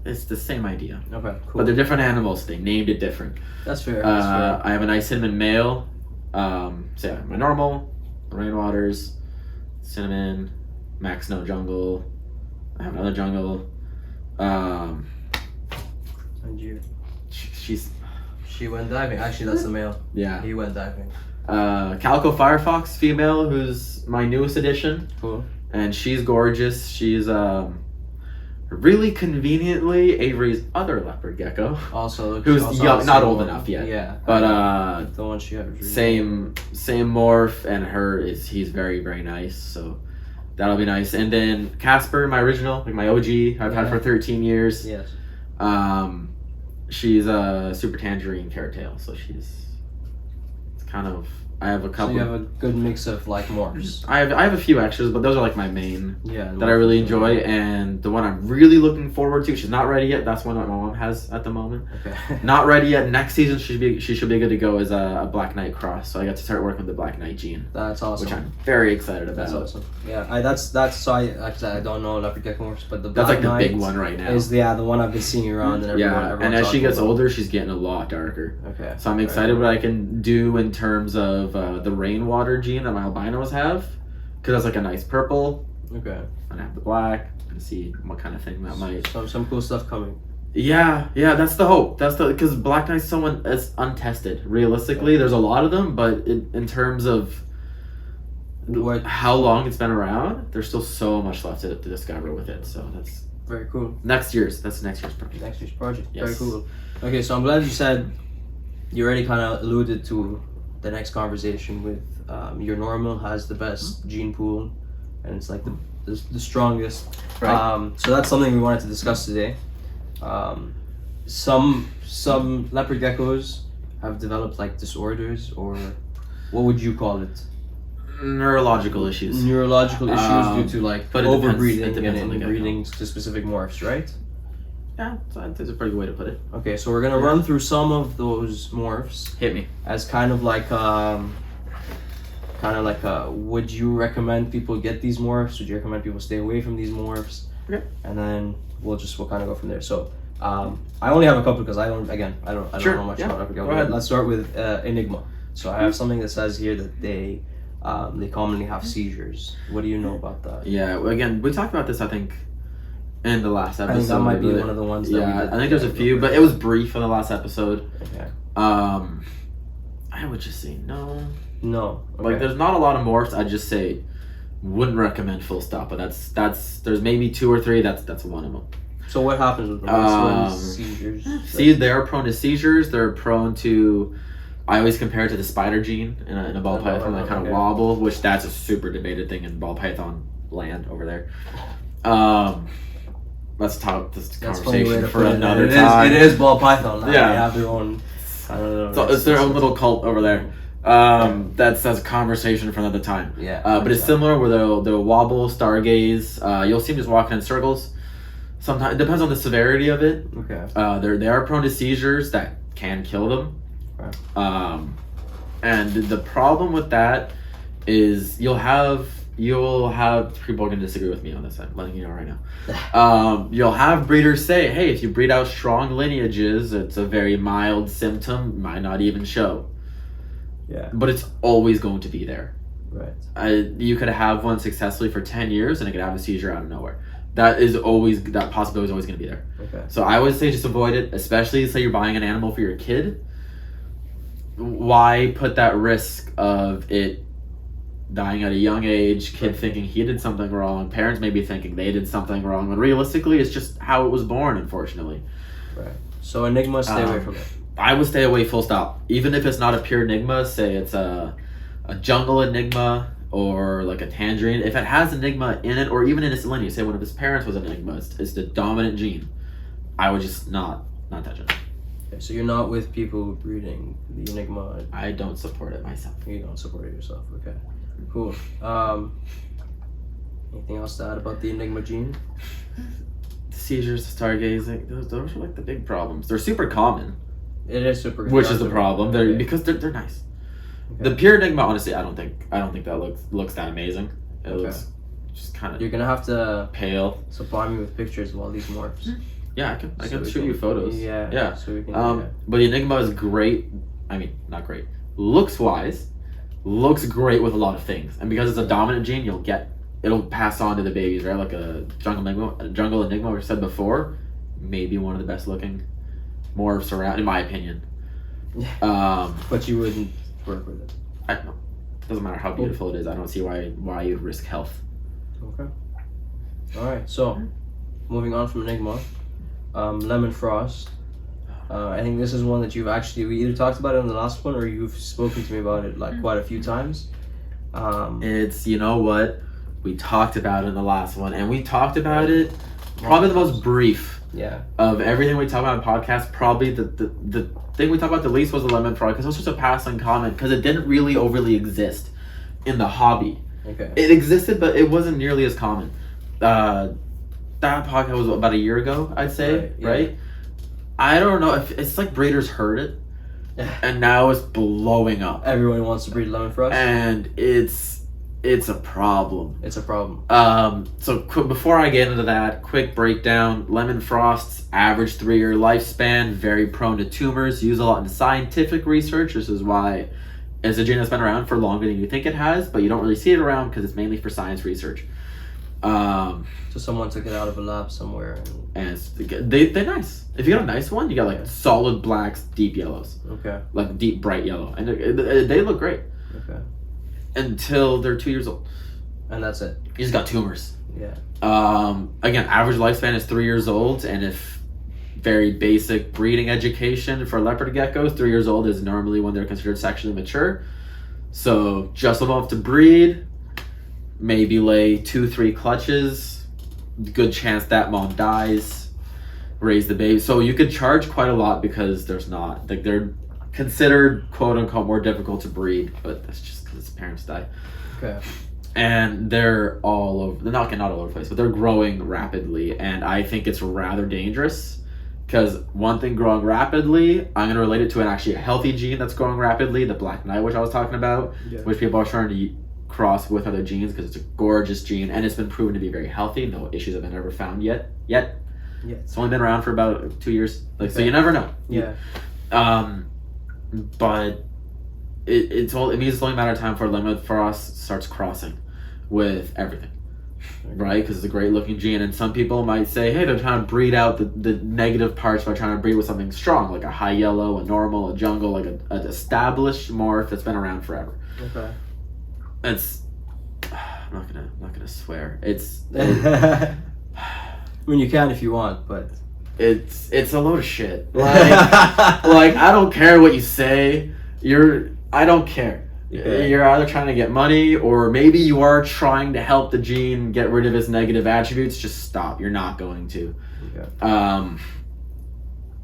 it's the same idea. Okay. Cool. But they're different animals. They named it different. That's fair. That's fair. I have a nice cinnamon male. So yeah, my normal, rainwaters, cinnamon, Max Snow jungle. I have another jungle. And you. She's She went diving. Actually, that's the male. yeah. He went diving. Calico Firefox female, who's my newest addition, Cool. and she's gorgeous. She's her really conveniently, Avery's other leopard gecko, Also, who's also young, the not same old one. enough yet. Yeah. But the one she had. same morph, and he's very, very nice. So that'll be nice. And then Casper, my original, like my OG, I've had for 13 years. Yes. She's a super tangerine carrot tail, so it's kind of. I have a couple. So you have a good mix of like morphs. I have a few extras, but those are like my main Yeah. that I really enjoy, and the one I'm really looking forward to. She's not ready yet. That's one that my mom has at the moment. Okay. Not ready yet. Next season she should be good to go as a Black Knight cross. So I got to start working with the Black Knight gene, That's awesome. which I'm very excited about. That's awesome. Yeah, that's so I don't know Leopard Gecko Morphs, but the That's like the Black big Knight one right now. is the one I've been seeing around and everyone. Yeah, and as she gets older, she's getting a lot darker. Okay. So I'm excited what I can do in terms of the rainwater gene that my albinos have, because that's like a nice purple, Okay. and I have the black, and see what kind of thing that might. Some cool stuff coming. Yeah, that's the hope. That's because Black Knight's someone is untested. Realistically, there's a lot of them, but in terms of how long it's been around, there's still so much left to discover with it. So that's Very cool. next year's project. Next year's project. Yes. Very cool. Okay, so I'm glad you said you already kind of alluded to the next conversation with your normal has the best gene pool, and it's like the strongest. Right. So that's something we wanted to discuss today. Some leopard geckos have developed like disorders, or what would you call it? Neurological issues. Neurological issues due to like but it depends- overbreeding it depends on the and gecko. breeding to specific morphs, right? Yeah, that's a pretty good way to put it. Okay, so we're gonna run through some of those morphs Hit me. as kind of like would you recommend people get these morphs? Would you recommend people stay away from these morphs? Okay. And then we'll kind of go from there. So I only have a couple because I don't Sure, know much yeah. about Leopard Gecko. Go ahead. Let's start with Enigma. So I have something that says here that they commonly have seizures. What do you know about that? Yeah, well, again, we talked about this, I think, in the last episode. I think that might be but- one of the ones that we Yeah, did. I think there's a few, but it was brief in the last episode. Okay. I would just say no. No. Okay. Like, there's not a lot of morphs. I'd just say wouldn't recommend full stop. But that's there's maybe 2 or 3. That's one of them. So what happens with them? Seizures? See, they're prone to seizures. They're prone to. I always compare it to the spider gene in a ball python. They kind of wobble, which that's a super debated thing in ball python land over there. Let's talk this conversation for another time. It is ball python. Now. Yeah. They have their own. I don't know. So it's their own little cult over there. That's a conversation for another time. Yeah. But it's similar where they'll wobble, stargaze. You'll see them just walking in circles. Sometimes it depends on the severity of it. Okay. They are prone to seizures that can kill them. Okay. And the problem with that is you'll have people are gonna disagree with me on this. I'm letting you know right now. You'll have breeders say, hey, if you breed out strong lineages, it's a very mild symptom, might not even show. Yeah. But it's always going to be there. Right. You could have one successfully for 10 years and it could have a seizure out of nowhere. That possibility is always going to be there. Okay. So I would say just avoid it, especially say you're buying an animal for your kid. Why put that risk of it dying at a young age, kid thinking he did something wrong, parents maybe thinking they did something wrong, when realistically it's just how it was born, unfortunately. Right. So Enigma, stay away from it. I would stay away full stop. Even if it's not a pure Enigma, say it's a jungle Enigma or like a tangerine. If it has Enigma in it, or even in its lineage, say one of his parents was an Enigma, it's the dominant gene, I would just not touch it. Okay, so you're not with people breeding the Enigma. I don't support it myself. You don't support it yourself. Okay. Cool. Anything else to add about the Enigma gene? Seizures, stargazing, those are like the big problems. They're super common. It is super. Which is the problem. Okay. Because they're nice. Okay. The pure Enigma, honestly, I don't think that looks that amazing. It looks just kind You're of gonna have to pale. supply me with pictures of all these morphs. Yeah, I So can we shoot you photos. Yeah. So we can. But the Enigma is great. I mean, not great. Looks wise, looks great with a lot of things. And because it's a dominant gene, it'll pass on to the babies, right? Like a jungle Enigma, we said before, maybe one of the best looking morphs around, in my opinion. But you wouldn't work with it. I don't know. Doesn't matter how beautiful it is. I don't see why you risk health. Okay. All right. So, moving on from Enigma, Lemon Frost. I think this is one that we either talked about it in the last one or you've spoken to me about it like quite a few times. It's, you know what, we talked about it in the last one, and we talked about it probably the most brief of everything we talked about in the podcast. Probably the thing we talked about the least was the lemon frog, because it was just a passing comment, because it didn't really overly exist in the hobby. Okay. It existed, but it wasn't nearly as common. That podcast was about a year ago, I'd say, right? I don't know if it's like breeders heard it, and now it's blowing up. Everyone wants to breed lemon frost, and it's a problem. It's a problem. Before I get into that, quick breakdown: lemon frost's average 3-year lifespan, very prone to tumors, used a lot in scientific research. This is why it's a gene that's been around for longer than you think it has, but you don't really see it around because it's mainly for science research. So someone took it out of a lab somewhere, and they're nice. If you got a nice one, you got like solid blacks, deep yellows. Okay. Like deep bright yellow, and they look great. Okay. Until they're 2 years old, and that's it. You just got tumors. Yeah. Again, average lifespan is 3 years old, and if very basic breeding education for leopard geckos, 3 years old is normally when they're considered sexually mature. So just enough to breed, maybe lay 2-3 clutches, good chance that mom dies, raise the baby. So you could charge quite a lot because there's not, like, they're considered quote unquote more difficult to breed, but that's just because its parents die. Okay. And they're all over, they're not getting all over the place, but they're growing rapidly, and I think it's rather dangerous. Because one thing growing rapidly, I'm going to relate it to a healthy gene that's growing rapidly, the Black Knight, which I was talking about, which people are trying to cross with other genes because it's a gorgeous gene, and it's been proven to be very healthy. No issues have been ever found yet. It's only been around for about 2 years. So you never know. Yeah. But it means it's only a matter of time before lemon frost starts crossing with everything. Right, because it's a great looking gene, and some people might say, hey, they're trying to breed out the negative parts by trying to breed with something strong, like a high yellow, a normal, a jungle, like an established morph that's been around forever. Okay. It's I'm not gonna swear. I mean, you can if you want, but it's a load of shit. Like I don't care what you say. I don't care. Yeah. You're either trying to get money, or maybe you are trying to help the gene get rid of its negative attributes. Just stop. You're not going to. Okay.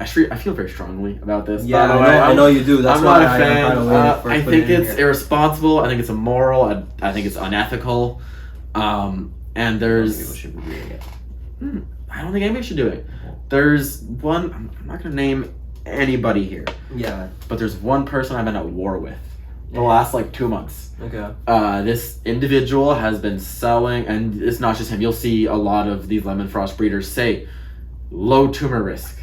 I feel very strongly about this. Yeah, I know you do. That's I'm why not a fan. I think it's here. irresponsible. I think it's immoral. I think it's unethical. And there's. People should be doing it. I don't think anybody should do it. There's one. I'm not gonna name anybody here. Yeah. But there's one person I've been at war with the last 2 months. Okay. This individual has been selling, and it's not just him. You'll see a lot of these lemon frost breeders say low tumor risk.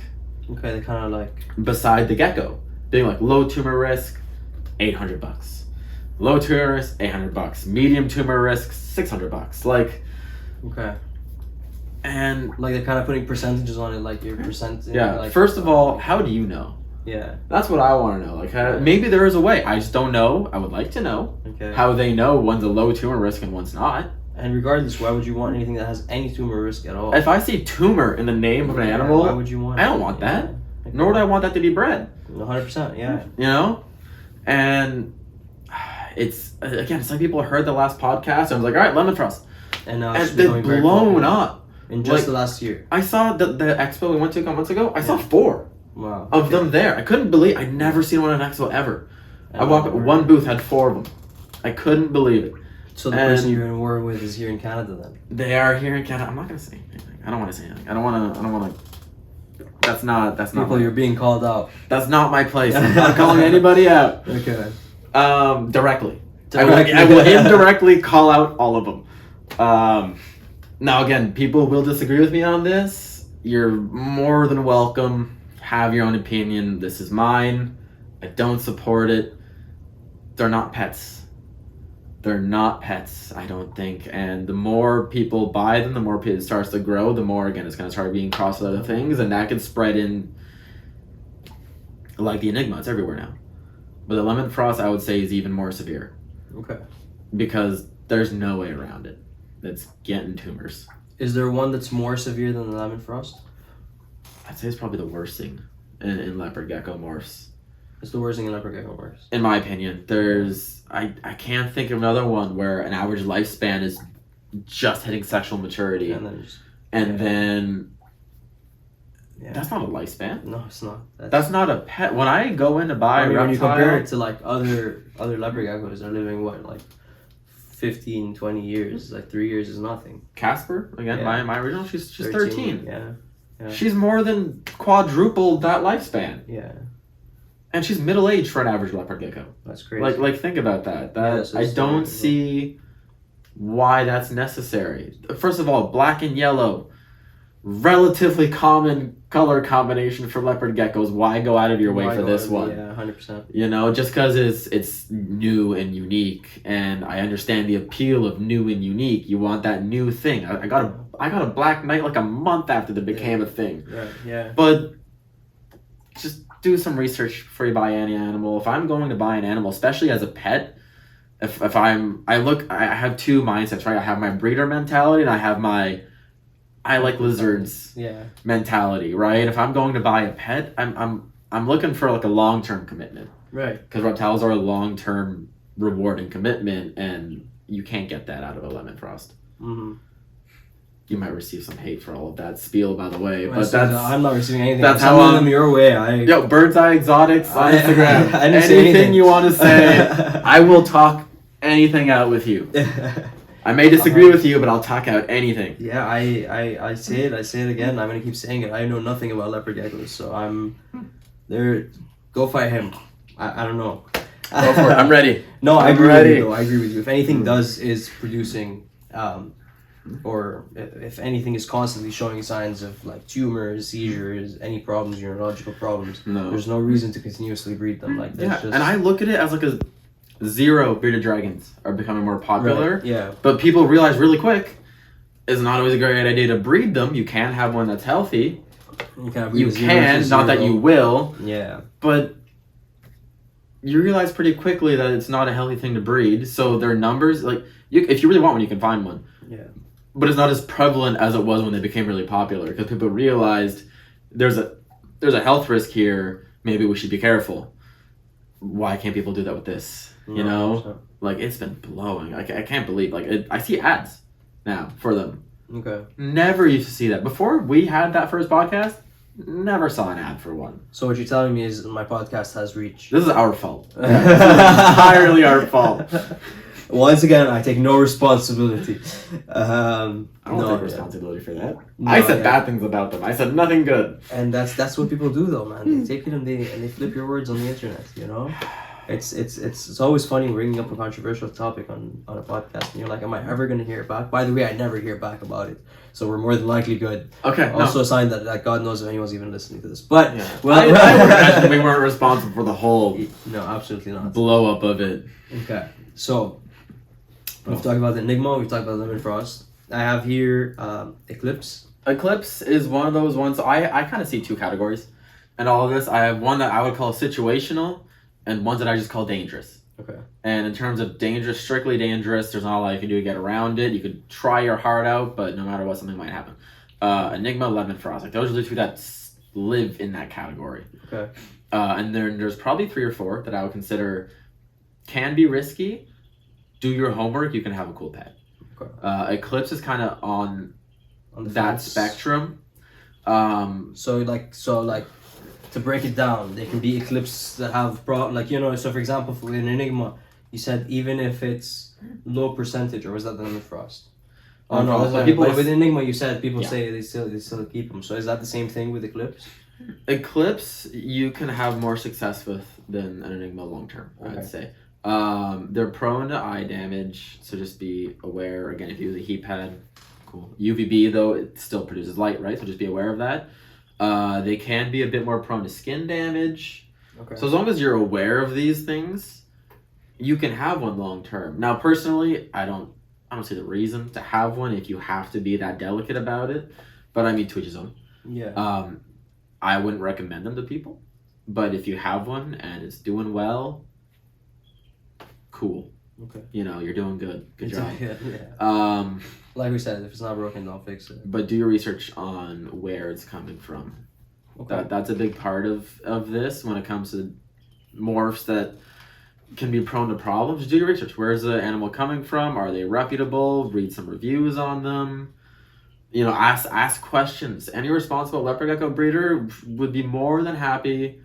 Okay, they kind of like beside the gecko, being like low tumor risk, $800. Low tumor risk, $800. Medium tumor risk, $600. Like, okay. And like they're kind of putting percentages on it, like your percent. Yeah. Like, first of all, how do you know? Yeah. That's what I want to know. Like, maybe there is a way. I just don't know. I would like to know how they know one's a low tumor risk and one's not. And regardless, why would you want anything that has any tumor risk at all? If I see tumor in the name of an animal, why would you want? I don't want that. Nor would I want that to be bred. 100%. Yeah. You know, and it's again, some people heard the last podcast and I was like, all right, lemon frost, and they've blown up in just the last year. I saw the expo we went to a couple months ago. I saw 4 of them there. I couldn't believe. I'd never seen one at an expo ever. I walked. One booth had 4 of them. I couldn't believe it. So the person you're in war with is here in Canada then? They are here in Canada. I'm not gonna say anything. I don't want to say anything. I don't want to. That's not. People, you're being called out. That's not my place. I'm not calling anybody out. Okay. Directly. I will indirectly call out all of them. Now again, people will disagree with me on this. You're more than welcome. Have your own opinion. This is mine. I don't support it. They're not pets. They're not pets, I don't think. And the more people buy them, the more it starts to grow, the more, again, it's going to start being crossed with other things. And that can spread in, like the Enigma. It's everywhere now. But the lemon frost, I would say, is even more severe. Okay. Because there's no way around it. It's getting tumors. Is there one that's more severe than the lemon frost? I'd say it's probably the worst thing in leopard gecko morphs. It's the worst thing in leopard gecko morphs. In my opinion, I can't think of another one where an average lifespan is just hitting sexual maturity, And then yeah. that's not a lifespan. No, it's not. That's not a pet. When I go in to buy a reptile, when you compare it to like other leopard geckos, they're living what, like 15, 20 years. Like 3 years is nothing. Casper again, Yeah. my original. She's 13. Yeah. Yeah. She's more than quadrupled that lifespan, Yeah. and she's middle aged for an average leopard gecko. That's crazy. Like think about that. Yeah, I don't see why that's necessary. First of all, black and yellow, relatively common color combination for leopard geckos. Why go out of your way for this one? Yeah, 100%. You know, just because it's new and unique, and I understand the appeal of new and unique. You want that new thing. I got a black knight like a month after it became a thing. Right. Yeah. But just do some research before you buy any animal. If I'm going to buy an animal, especially as a pet, if I have two mindsets, right? I have my breeder mentality and I have my I like lizards mentality, right? If I'm going to buy a pet, I'm looking for like a long-term commitment. Right. Because reptiles are a long-term rewarding commitment, and you can't get that out of a lemon frost. Mm-hmm. You might receive some hate for all of that spiel, by the way, but I'm not receiving anything. That's I'm sending them your way. Yo, Birdseye Exotics on Instagram. I didn't say anything you want to say, I will talk anything out with you. I may disagree with you, but I'll talk out anything. Yeah, I say it again. I'm gonna keep saying it. I know nothing about leopard geckos, so I'm there. Go fight him. I don't know. Go for it. I'm ready. No, I I'm agree ready. with you. Though. I agree with you. If anything is producing, or if anything is constantly showing signs of like tumors, seizures, any problems, neurological problems, there's no reason to continuously breed them. Like that's just... and I look at it as like a zero bearded dragons are becoming more popular. Right. Yeah. But people realize really quick, it's not always a great idea to breed them. You can have one that's healthy. You can, not that you will. Yeah. But you realize pretty quickly that it's not a healthy thing to breed. So their numbers, like, if you really want one, you can find one. Yeah. But it's not as prevalent as it was when they became really popular, because people realized there's a health risk here. Maybe we should be careful. Why can't people do that with this? You know, like it's been blowing. I can't believe I see ads now for them. Okay. Never used to see that before. We had that first podcast. Never saw an ad for one. So what you're telling me is my podcast has reach. This is our fault. This is entirely our fault. Once again, I take no responsibility. I don't take responsibility for that. No, I said bad things about them. I said nothing good. And that's what people do, though, man. They take it and they flip your words on the internet. You know, it's always funny bringing up a controversial topic on a podcast, and you're like, am I ever gonna hear back? By the way, I never hear back about it, so we're more than likely good. Okay. Also, a sign that God knows if anyone's even listening to this. But well, I would imagine we weren't responsible for the whole no, absolutely not blow up of it. Okay, so. We've talked about the Enigma, we've talked about Lemon Frost. I have here Eclipse. Eclipse is one of those ones. I kind of see two categories in all of this. I have one that I would call situational and ones that I just call dangerous. Okay. And in terms of dangerous, strictly dangerous, there's not a lot you can do to get around it. You could try your heart out, but no matter what, something might happen. Enigma, Lemon Frost. Like those are the two that live in that category. Okay. And then there's probably 3 or 4 that I would consider can be risky. Do your homework, you can have a cool pet. Okay. Eclipse is kind of on that spectrum. So to break it down, there can be Eclipse that have so for example, for an Enigma, you said even if it's low percentage, or was that the Lemon Frost? Oh no, but with Enigma you said people say they still keep them. So is that the same thing with Eclipse? Eclipse you can have more success with than an Enigma long term, I'd say. They're prone to eye damage, so just be aware. Again, if you use a heat pad, cool. UVB though, it still produces light, right? So just be aware of that. They can be a bit more prone to skin damage. Okay. So as long as you're aware of these things, you can have one long term. Now, personally, I don't see the reason to have one if you have to be that delicate about it. But I mean, to each his own. Yeah. I wouldn't recommend them to people, but if you have one and it's doing well, cool. Okay. you know, you're doing good. Good job. Yeah. Like we said, if it's not broken, don't fix it. But do your research on where it's coming from. Okay. That's a big part of this when it comes to morphs that can be prone to problems. Just do your research. Where's the animal coming from? Are they reputable? Read some reviews on them. You know, ask questions. Any responsible leopard gecko breeder would be more than happy.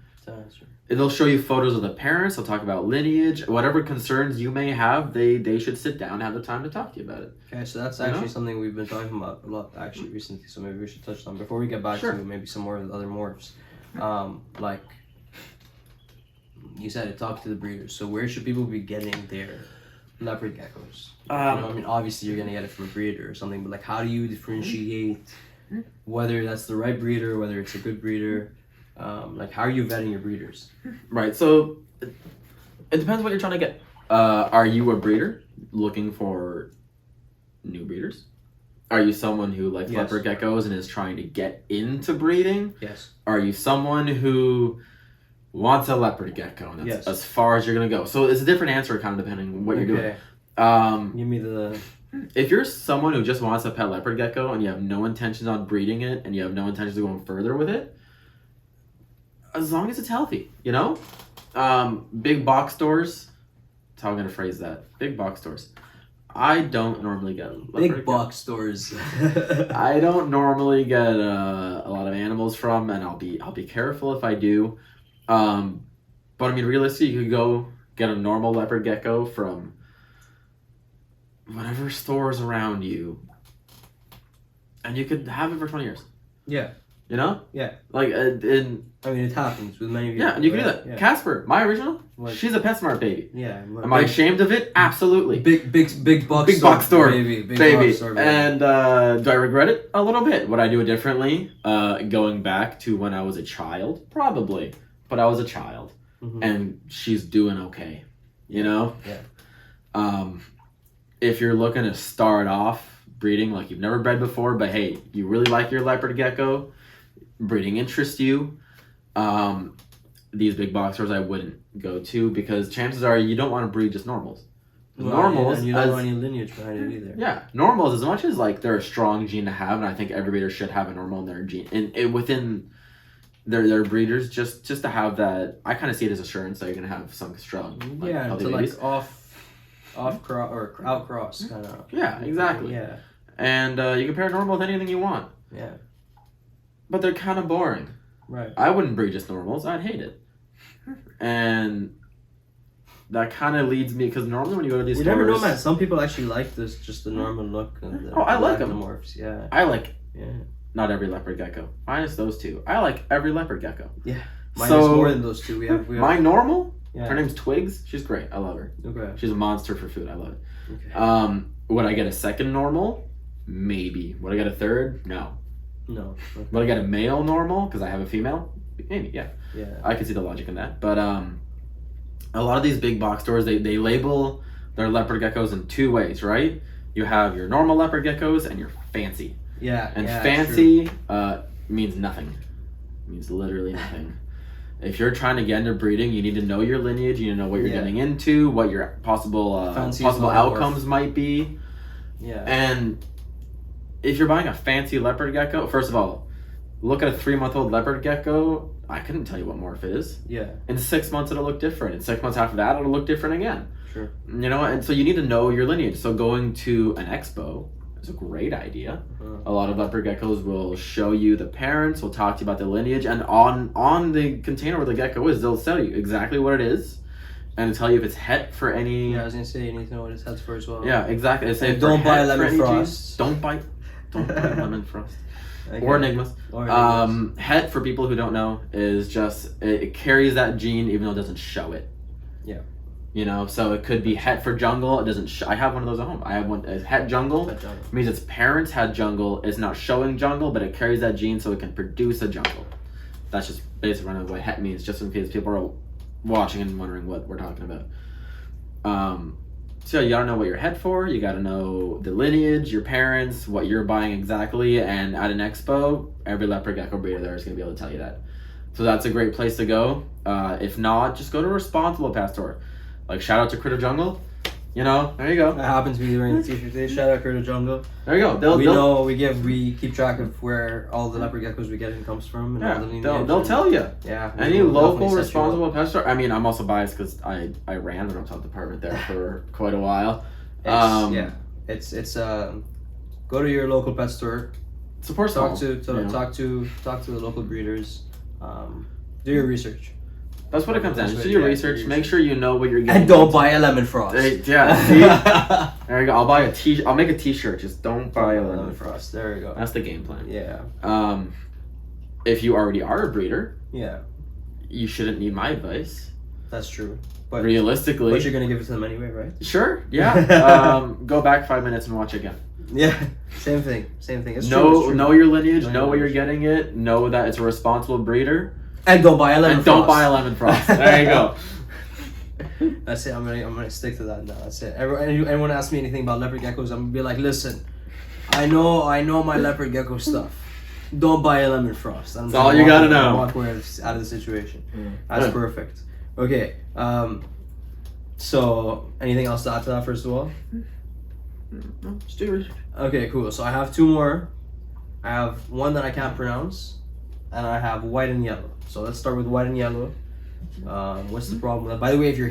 They'll show you photos of the parents. They'll talk about lineage. Whatever concerns you may have, they should sit down and have the time to talk to you about it. Okay, so that's actually something we've been talking about a lot actually recently. So maybe we should touch on before we get back to maybe some more of the other morphs. Like you said, it talked to the breeders. So where should people be getting their leopard geckos? You know, I mean, obviously you're gonna get it from a breeder or something, but like, how do you differentiate whether that's the right breeder, whether it's a good breeder? Like, how are you vetting your breeders? Right. So it depends what you're trying to get. Are you a breeder looking for new breeders? Are you someone who likes leopard geckos and is trying to get into breeding? Yes. Are you someone who wants a leopard gecko and that's as far as you're gonna go? So it's a different answer kind of depending on what you're doing. Give me the... If you're someone who just wants a pet leopard gecko and you have no intentions on breeding it and you have no intentions of going further with it, as long as it's healthy, you know? Big box stores, that's how I'm gonna phrase that. Big box stores. I don't normally get big box stores. I don't normally get a lot of animals from, and I'll be careful if I do. But I mean, realistically, you could go get a normal leopard gecko from whatever stores around you, and you could have it for 20 years. Yeah. You know? Yeah. Like, I mean, it happens with many of you. Yeah, and you can do that. Yeah. Casper, my original, she's a PetSmart baby. Yeah. Am I ashamed of it? Absolutely. Big box store. Baby. Box store, baby. And do I regret it? A little bit. Would I do it differently? Going back to when I was a child? Probably. But I was a child. Mm-hmm. And she's doing okay. You know? Yeah. If you're looking to start off breeding like you've never bred before, but hey, you really like your leopard gecko, breeding interests you, these big box stores I wouldn't go to because chances are you don't want to breed just normals. Normals, and you don't want any lineage behind it either. Yeah, normals, as much as like they're a strong gene to have, and I think every breeder should have a normal in their gene, and within their breeders, just to have that, I kind of see it as assurance that you're gonna have some strong, like, healthy babies. Like off cross or out cross kind of. Yeah, exactly. Yeah, and you can pair normal with anything you want. Yeah. But they're kind of boring. Right. I wouldn't breed just normals. I'd hate it. And that kind of leads me, because normally when you go to these stores... You never know, man. Some people actually like this, just the normal look. I like them. Morphs. Yeah. I like not every leopard gecko. Minus those two. I like every leopard gecko. Yeah. Minus more than those two. We have my normal, her name's Twigs. She's great. I love her. Okay. She's a monster for food. I love it. Okay. Would I get a second normal? Maybe. Would I get a third? No. No. Okay. Would I get a male normal because I have a female? Maybe, yeah. Yeah. I can see the logic in that. But a lot of these big box stores, they label their leopard geckos in two ways, right? You have your normal leopard geckos and your fancy. Yeah. And fancy means nothing. It means literally nothing. If you're trying to get into breeding, you need to know your lineage, you need to know what you're getting into, what your possible outcomes might be. Yeah. And if you're buying a fancy leopard gecko, first of all, look at a 3-month-old leopard gecko. I couldn't tell you what morph it is. Yeah. In 6 months, it'll look different. In 6 months after that, it'll look different again. Sure. You know, and so you need to know your lineage. So going to an expo is a great idea. Uh-huh. A lot of leopard geckos will show you the parents, will talk to you about the lineage, and on the container where the gecko is, they'll tell you exactly what it is. And tell you if it's het for any... Yeah, I was going to say, you need to know what it's het for as well. Yeah, exactly. They say don't buy lemon frost. Don't buy lemon frost. Okay. Or enigmas. Het, for people who don't know, is just, it carries that gene even though it doesn't show it. Yeah. You know, so it could be het for jungle. It doesn't. I have one of those at home. I have one. It's het jungle. Het jungle means its parents had jungle. It's not showing jungle, but it carries that gene so it can produce a jungle. That's just basically what het means, just in case people are watching and wondering what we're talking about. So you gotta know what you're het for. You gotta know the lineage, your parents, what you're buying exactly. And at an expo, every leopard gecko breeder there is gonna be able to tell you that. So that's a great place to go. If not, just go to a responsible pet store. Like, shout out to Critter Jungle. You know, there you go. That happens to be during the T-shirt day. Shout out Critter Jungle. There you go. We keep track of where all the leopard geckos we get comes from. And all the lineage they'll tell you. Yeah. Any local responsible pet store. I mean, I'm also biased because I ran the reptile department there for quite a while. It's go to your local pet store. Support talk to the local breeders. Do your research. That's what it comes down to. Do your research. Make sure you know what you're getting. And don't buy a lemon frost. Yeah. See? There you go. I'll make a T-shirt. Just don't buy a lemon frost. There you go. That's the game plan. Yeah. If you already are a breeder, you shouldn't need my advice. That's true. But realistically, you're gonna give it to them anyway, right? Sure. Yeah. Go back 5 minutes and watch again. Yeah. Same thing. It's know true. Know your lineage. Know where you're getting it. Know that it's a responsible breeder. And don't buy a lemon frost. There you go. That's it. I'm gonna stick to that now. That's it. Anyone asks me anything about leopard geckos, I'm gonna be like, listen, I know my leopard gecko stuff. Don't buy a lemon frost. That's all you gotta know. Walk away out of the situation. That's perfect. Okay. So anything else to add to that? First of all. No, just do it. Okay, cool. So I have two more. I have one that I can't pronounce, and I have white and yellow. So let's start with white and yellow. What's the problem with that? By the way, if you're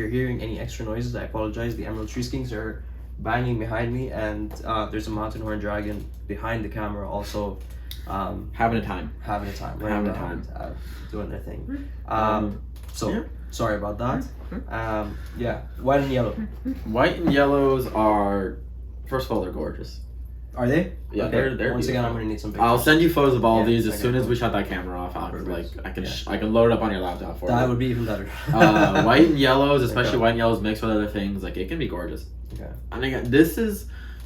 hearing any extra noises, I apologize. The emerald tree skinks are banging behind me, and there's a mountain horn dragon behind the camera also. Having a time. Doing their thing. Sorry about that. White and yellow. White and yellows are, first of all, they're gorgeous. Are they? Yeah, okay. they're Once again, I'm gonna need some pictures. I'll send you photos of all of these as soon as we shut that camera off. I can load it up on your laptop for you. That would be even better. White and yellows, especially white and yellows mixed with other things, like it can be gorgeous. Okay. I mean,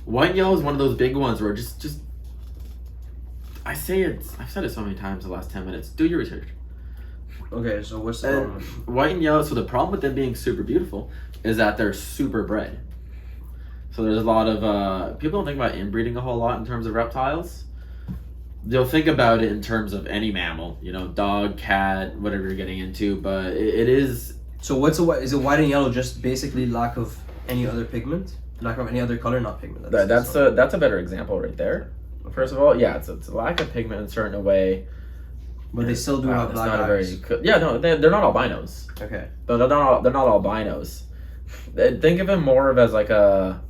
white and yellow is one of those big ones where just I've said it so many times in the last 10 minutes. Do your research. Okay, so what's the problem? White and yellow, so the problem with them being super beautiful is that they're super bred. So there's a lot of, people don't think about inbreeding a whole lot in terms of reptiles. They'll think about it in terms of any mammal, dog, cat, whatever you're getting into, but it is... So is it white and yellow just basically lack of any other pigment? Lack of any other color, not pigment? That's a better example right there. First of all, it's a lack of pigment in a certain way. But they still do have black eyes. They're not albinos. Okay. But they're not albinos. Think of them more of as like a...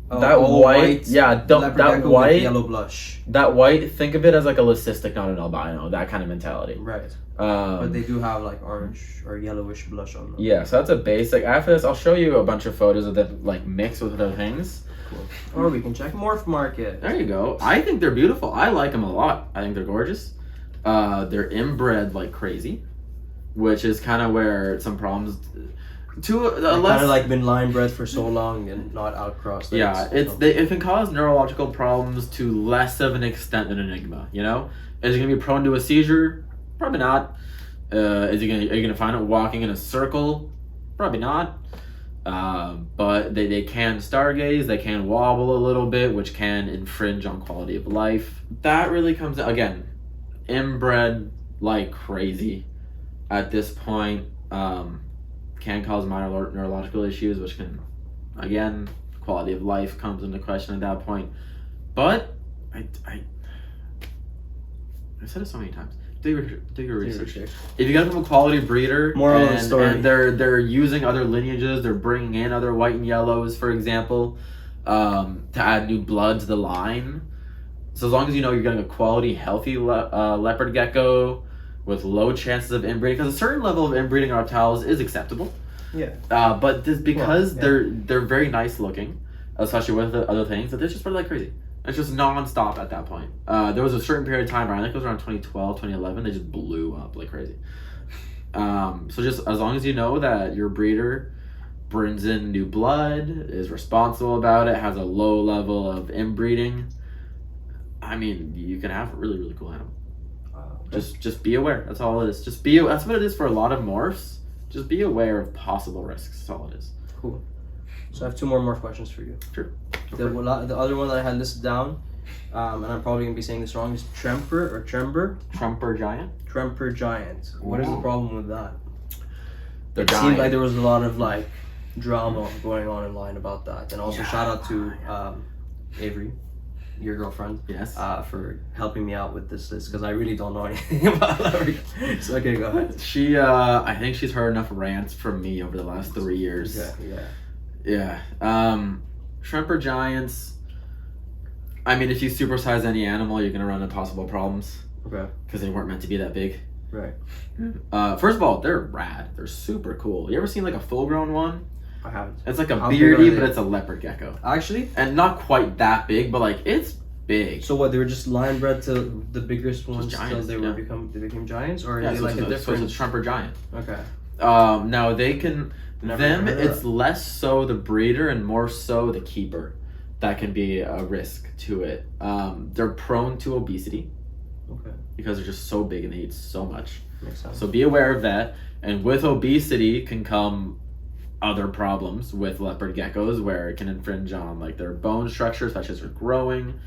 white, that white, yellow blush. That white, think of it as like a leucistic, not an albino. That kind of mentality. Right. But they do have like orange or yellowish blush on them. Yeah, so that's a basic. After this, I'll show you a bunch of photos of them like mixed with other things. Cool. Or we can check Morph Market. There you go. I think they're beautiful. I like them a lot. I think they're gorgeous. They're inbred like crazy, which is kind of where some problems. Kind of like been line bred for so long and not outcrossed. It can cause neurological problems to less of an extent than Enigma. Is it gonna be prone to a seizure? Probably not. Are you gonna find it walking in a circle? Probably not. But they can stargaze. They can wobble a little bit, which can infringe on quality of life. That really comes again, inbred like crazy. At this point, can cause minor neurological issues, which can, again, quality of life comes into question at that point. But I said it so many times. Do your research. If you get from a quality breeder, and they're using other lineages, they're bringing in other white and yellows, for example, to add new blood to the line. So as long as you're getting a quality, healthy leopard gecko with low chances of inbreeding, because a certain level of inbreeding reptiles is acceptable. Yeah. But because they're very nice looking, especially with the other things, that they're just spread like crazy. It's just non-stop at that point. There was a certain period of time, I think it was around 2012, 2011, they just blew up like crazy. So just as long as you know that your breeder brings in new blood, is responsible about it, has a low level of inbreeding, I mean, you can have a really, really cool animal. Just be aware. That's all it is. That's what it is for a lot of morphs. Just be aware of possible risks. That's all it is. Cool. So I have two more morph questions for you. Sure. The other one that I had listed down, and I'm probably going to be saying this wrong, is Tremper Giant. Tremper Giant. What is the problem with that? It seemed like there was a lot of drama going on in line about that. And also shout out to Avery, your girlfriend, Yes. for helping me out with this list because I really don't know anything about that. So okay, go ahead. She, I think she's heard enough rants from me over the last 3 years. Yeah. Shrimper giants. I mean, if you supersize any animal, you're gonna run into possible problems. Okay. Because they weren't meant to be that big. Right. First of all, they're rad. They're super cool. You ever seen like a full-grown one? I haven't. It's like a How big beardy, are they? but it's a leopard gecko, Actually? and not quite that big, but like it's big. So what? They were just line bred to the biggest ones giants, till they became giants, or Yeah, is it so like it's a different? it's a shrimper giant. Okay. Now they can. Never Them, heard of it's that. less so the breeder and more so the keeper that can be a risk to it. They're prone to obesity Okay. because they're just so big and they eat so much. Makes sense. So be aware of that. And with obesity can come other problems with leopard geckos where it can infringe on like their bone structure, especially as they're growing.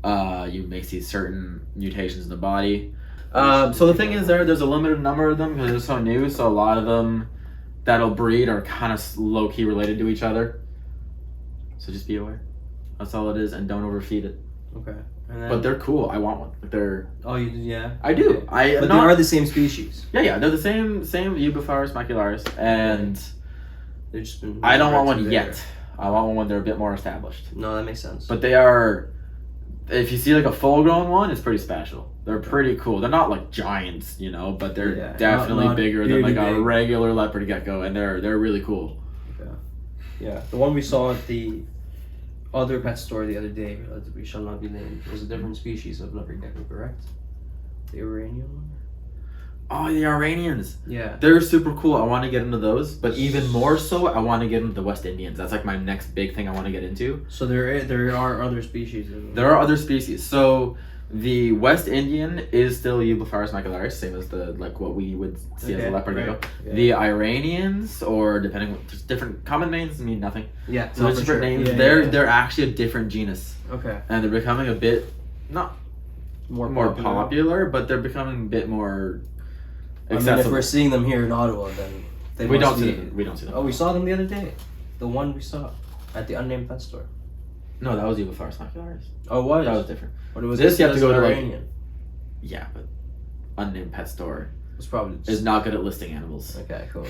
You may see certain mutations in the body. So the thing is there's a limited number of them because they're so new. So a lot of them that'll breed are kind of low-key related to each other. So just be aware. That's all it is, and don't overfeed it. Okay. And then, But they're cool. I want one. Like they're. oh, yeah. I do. Okay. I But not, they are the same species. Yeah. They're the same Eubopharis macularis, and They've just been. I don't want bred one too yet. big. I want one when they're a bit more established. No, that makes sense. But they are. If you see like a full-grown one, it's pretty special. They're pretty cool. They're not like giants, you know, but they're Yeah, definitely not bigger than like really a big. regular leopard gecko, and they're really cool. Yeah, the one we saw at the other pet store the other day, we shall not be named, was a different species of leopard gecko, correct? The Iranian one? Oh, the Iranians. Yeah. They're super cool. I want to get into those, but even more so, I want to get into the West Indians. That's like my next big thing I want to get into. So there are other species. There are other species. So the West Indian is still Eubopharis macularis, same as the like what we would see as a leopard gecko. Yeah. The Iranians, or depending, just different common names mean nothing. Yeah. So no, there's for different sure. names. Yeah, They're actually a different genus, okay. and they're becoming a bit not more popular, but they're becoming a bit more I mean, if we're seeing them here in Ottawa, then they we must don't see be- them. We don't see them. Oh, we saw them the other day. The one we saw at the unnamed pet store. No, that was Eubopharis macularis. Oh, it was? That was different. But it was This you have to go to, like- Iranian. Yeah, but unnamed pet store It was probably just... is not good at listing animals. Okay, cool.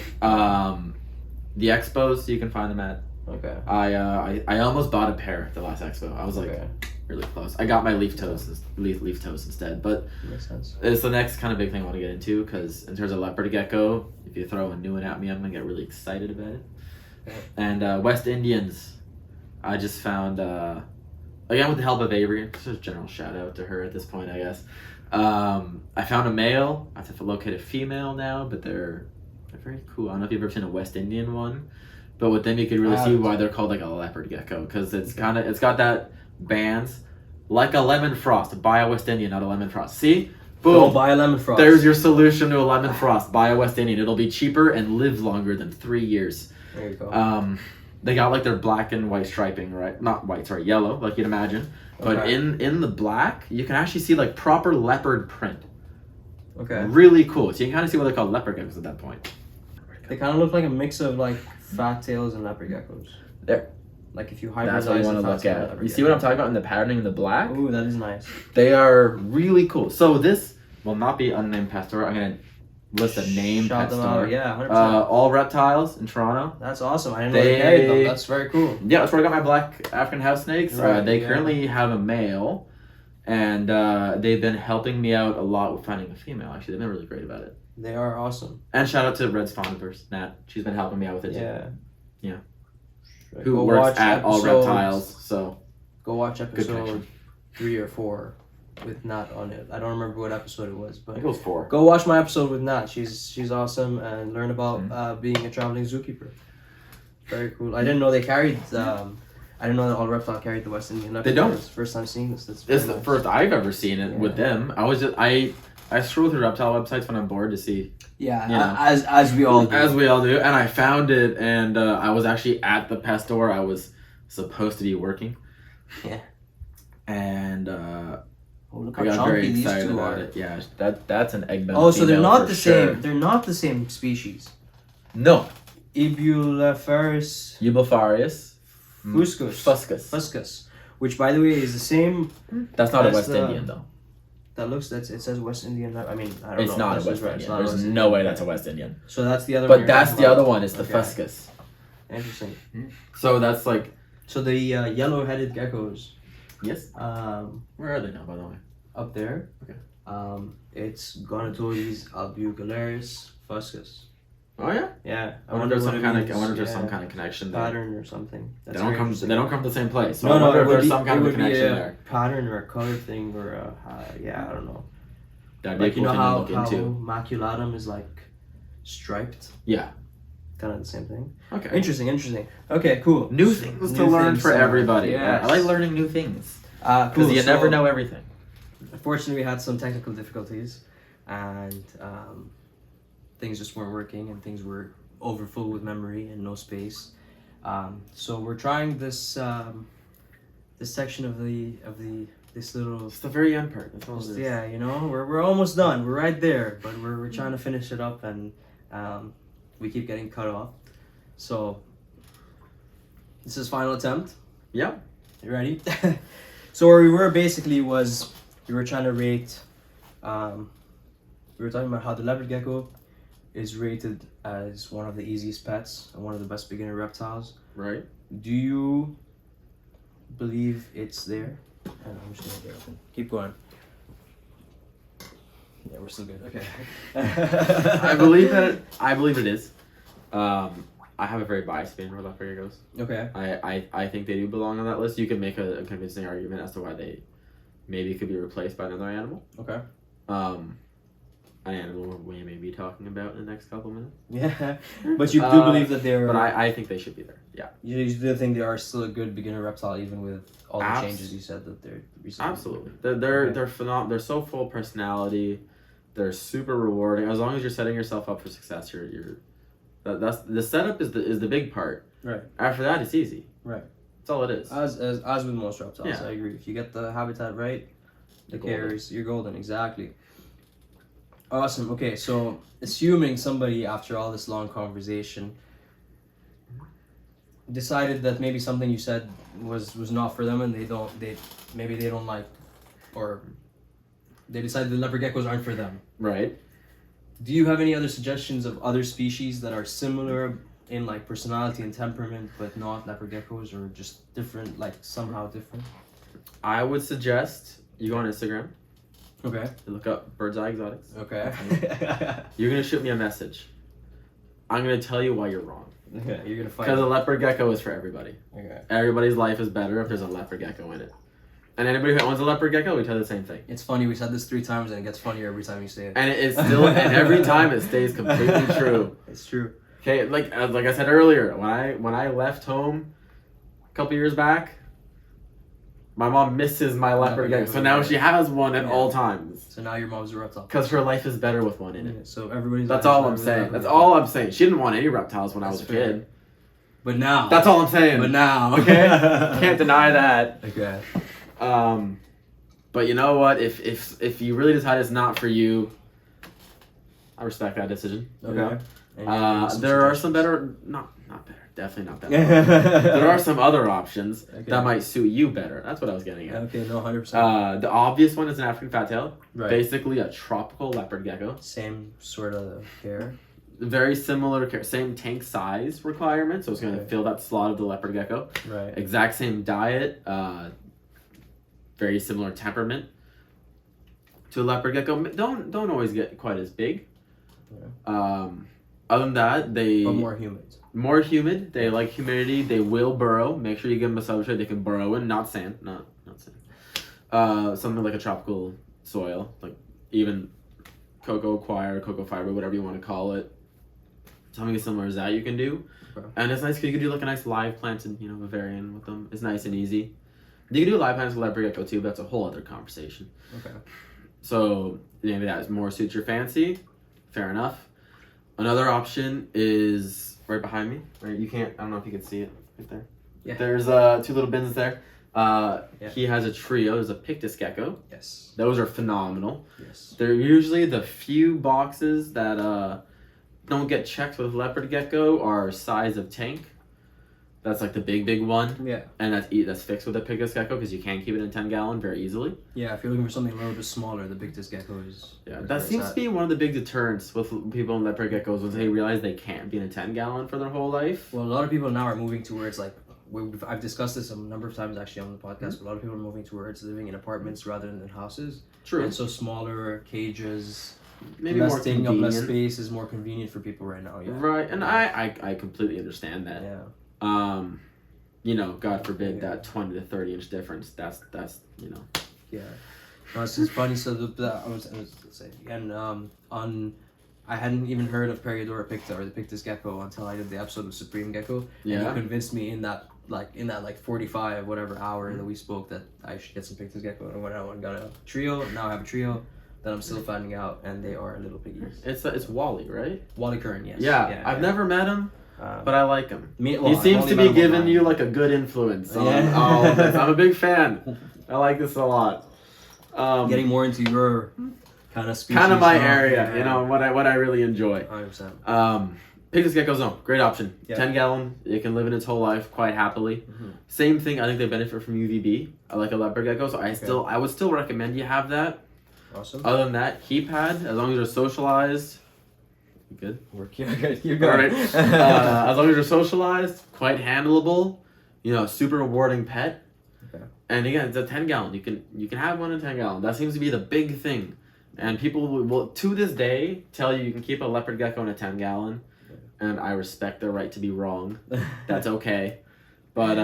The expos you can find them at. Okay. I almost bought a pair at the last expo. I was like Okay. really close. I got my leaf toes instead, but Makes sense. it's the next kind of big thing I want to get into because in terms of leopard gecko, if you throw a new one at me, I'm gonna get really excited about it. Okay. And West Indians, I just found again with the help of Avery. Just a general shout out to her at this point, I guess. I found a male. I have to locate a female now, but they're very cool. I don't know if you've ever seen a West Indian one, but with them you could really see why they're called like a leopard gecko because it's got that bands like a lemon frost. Buy a West Indian, not a lemon frost. See, Go boom. buy a lemon frost. There's your solution to a lemon frost. Buy a West Indian. It'll be cheaper and live longer than 3 years. There you go. They got like their black and white striping, right? Not white, sorry, yellow, like you'd imagine. But Okay. in the black, you can actually see like proper leopard print. Okay. Really cool. So you can kind of see what they call leopard geckos at that point. They kind of look like a mix of like fat tails and leopard geckos. There. Like if you hybridize That's what you want to the fat look tail and at. leopard You see what I'm gecko. talking about in the patterning in the black? Ooh, that is nice. They are really cool. So this will not be unnamed pet store. I'm gonna list a name Shout pet them store. out. Yeah, 100%. All reptiles in Toronto. That's awesome. I didn't know they carried them. That's very cool. Yeah, that's where I got my black African house snakes. Right, They yeah. currently have a male, and they've been helping me out a lot with finding a female. Actually, they've been really great about it. They are awesome. And shout out to Red's Fauniverse, Nat. She's been helping me out with it Yeah. Yeah. Right, too. Who go works watch at All episodes- Reptiles. So Go watch Good episode connection. 3 or 4 with Nat on it. I don't remember what episode it was, I but think it was 4. go watch my episode with Nat. She's awesome and learn about Mm-hmm. being a traveling zookeeper. Very cool. I didn't know they carried. I didn't know that All Reptile carried the West Indian leopard. They don't. It's the first time seeing this. That's It's very the nice. first I've ever seen it with them. I scroll through reptile websites when I'm bored to see, Yeah, you know. as we all do. as we all do, and I found it, and I was actually at the pet store. I was supposed to be working. Yeah. And Oh, look I how got very chunky these excited two about are. it. Yeah, that's an egg bone. Oh, so they're female not for the sure. same. They're not the same species. No, Ebulepharus Eublepharus fuscus, which by the way is the same. That's not a That's West the- Indian though. It says West Indian. I mean, I don't It's know. not a This West is right. Indian. It's not a There's West no Indian. way that's a West Indian. So that's the other one. But that's the other one. Is the Okay. fuscus. Interesting. So that's like So the yellow-headed geckos, yes. Where are they now, by the way? up there. Okay. It's Gonatodes albugularis fuscus. Oh yeah. Yeah. I wonder if what there's some it kind of. means. I wonder if there's Yeah. some kind of connection there. Pattern or something. They That's don't very come. interesting. They don't come to the same place. So No, I no, wonder it if would there's be, some kind it of a would be connection a there. pattern or a color thing or a, yeah, I don't know. That'd be Like a you cool know thing to how look into. maculatum is like striped. Yeah. Kind of the same thing. Okay. Interesting. Okay, cool. New things to New learn things for to learn. everybody. Yes. I like learning new things Cool. because you never know everything. Unfortunately, we had some technical difficulties, and things just weren't working, and things were overfull with memory and no space. So we're trying this this section of this little. It's the very end part. That's all it is. Yeah, you know, we're almost done. We're right there, but we're trying to finish it up, and we keep getting cut off. So this is final attempt. Yeah. You ready? So where we were basically was we were trying to rate. We were talking about how the leopard gecko is rated as one of the easiest pets and one of the best beginner reptiles. Right. Do you believe it's there? I'm just gonna get open. Keep going. Yeah, we're still good. Okay. I believe that. I believe it is. I have a very biased opinion for leopard geckos. Okay. I think they do belong on that list. You can make a convincing argument as to why they maybe could be replaced by another animal. Okay. An animal we may be talking about in the next couple minutes. Yeah, but you do believe that they're. But I think they should be there. Yeah. You do think they are still a good beginner reptile, even with all the changes you said that they're recently. Absolutely. They're phenomenal. They're so full of personality. They're super rewarding. As long as you're setting yourself up for success, that's the setup is the big part. Right. After that, it's easy. Right. That's all it is. As with most reptiles, Yeah. I agree. If you get the habitat right, the carriers, you're golden. Exactly. Awesome. Okay, so assuming somebody after all this long conversation decided that maybe something you said was not for them, and they don't like, or they decided the leopard geckos aren't for them. Right. Do you have any other suggestions of other species that are similar in like personality and temperament, but not leopard geckos, or just different, like somehow different? I would suggest you go on Instagram. Okay. You look up Birdseye Exotics. Okay. You're gonna shoot me a message. I'm gonna tell you why you're wrong. Okay. You're gonna fight. Because a leopard gecko is for everybody. Okay. Everybody's life is better if there's a leopard gecko in it. And anybody who owns a leopard gecko, we tell the same thing. It's funny, we said this 3 times and it gets funnier every time you say it. And it's still, and every time it stays completely true. It's true. Okay, like I said earlier, when I left home a couple years back, my mom misses my leopard gecko, so now she has one at all times. So now your mom's a reptile. Because her life is better with one in it. Yeah, so everybody's. That's all I'm saying. That's all I'm saying. She didn't want any reptiles when I was a fair. kid. But now. That's all I'm saying. But now. Okay? Can't deny that. Okay. But you know what? If you really decide it's not for you, I respect that decision. Okay. There are some better, not better, definitely not better. There are some other options that might suit you better. That's what I was getting at. Okay, no, 100%. The obvious one is an African fattail. Right. Basically a tropical leopard gecko. Same sort of hair. Very similar, same tank size requirement, so it's going to fill that slot of the leopard gecko. Right. Exact same diet, very similar temperament to a leopard gecko. Don't always get quite as big. Yeah. Other than that, But more humid. More humid. They like humidity. They will burrow. Make sure you give them a substrate they can burrow in, not sand, not sand. Something like a tropical soil, like even cocoa coir, cocoa fiber, whatever you want to call it. Something as similar as that you can do. Okay. And it's nice because you can do like a nice live planted, Bavarian with them. It's nice and easy. You can do live plants with leopard gecko too, but that's a whole other conversation. Okay. So maybe that more suits your fancy. Fair enough. Another option is right behind me. Right, you can't. I don't know if you can see it right there. Yeah. There's 2 little bins there. He has a trio. There's a Pictus gecko. Yes. Those are phenomenal. Yes. They're usually the few boxes that don't get checked with leopard gecko are size of tank. That's like the big one. Yeah. And that's fixed with a Pictus gecko because you can't keep it in 10-gallon very easily. Yeah, if you're looking for something a little bit smaller, the Pictus gecko is. Yeah, is that where seems it's to be one of the big deterrents with people in leopard geckos once they realize they can't be in a 10-gallon for their whole life. Well, a lot of people now are moving towards like I've discussed this a number of times actually on the podcast. But a lot of people are moving towards living in apartments rather than in houses. True. And so smaller cages, Maybe less more taking up convenient. less space is more convenient for people right now. Yeah. Right, and I completely understand that. Yeah. You know, God forbid that 20 to 30 inch difference. That's you know. Yeah. No, it's just funny. So I was say again I hadn't even heard of Periodora picta or the Pictus gecko until I did the episode with Supreme Gecko. Yeah. And you convinced me in that 45 whatever hour that we spoke that I should get some Pictus gecko, and I went out and got a trio. Now I have a trio that I'm still finding out, and they are little piggies. It's Wally, right? Wally Curran, yes. Yeah, I've never met him. But I like him. He I've seems only to met be him giving online. you like a good influence on Yeah. all of this. I'm a big fan. I like this a lot. Getting more into your kind of species. Kind of my now. area, Yeah. you know, what I really enjoy. 100%. Pictus gecko's no, great option. Yeah. 10-gallon, it can live in its whole life quite happily. Mm-hmm. Same thing, I think they benefit from UVB. I like a leopard gecko, so I would still recommend you have that. Awesome. Other than that, keypad, as long as you're socialized. You good? We're good. You're All good. right. As long as you're socialized, quite handleable, you know, super rewarding pet. Okay. And again, it's a 10-gallon. You can have one in 10-gallon. That seems to be the big thing. And people will to this day tell you can keep a leopard gecko in a 10-gallon. And I respect their right to be wrong. That's okay. But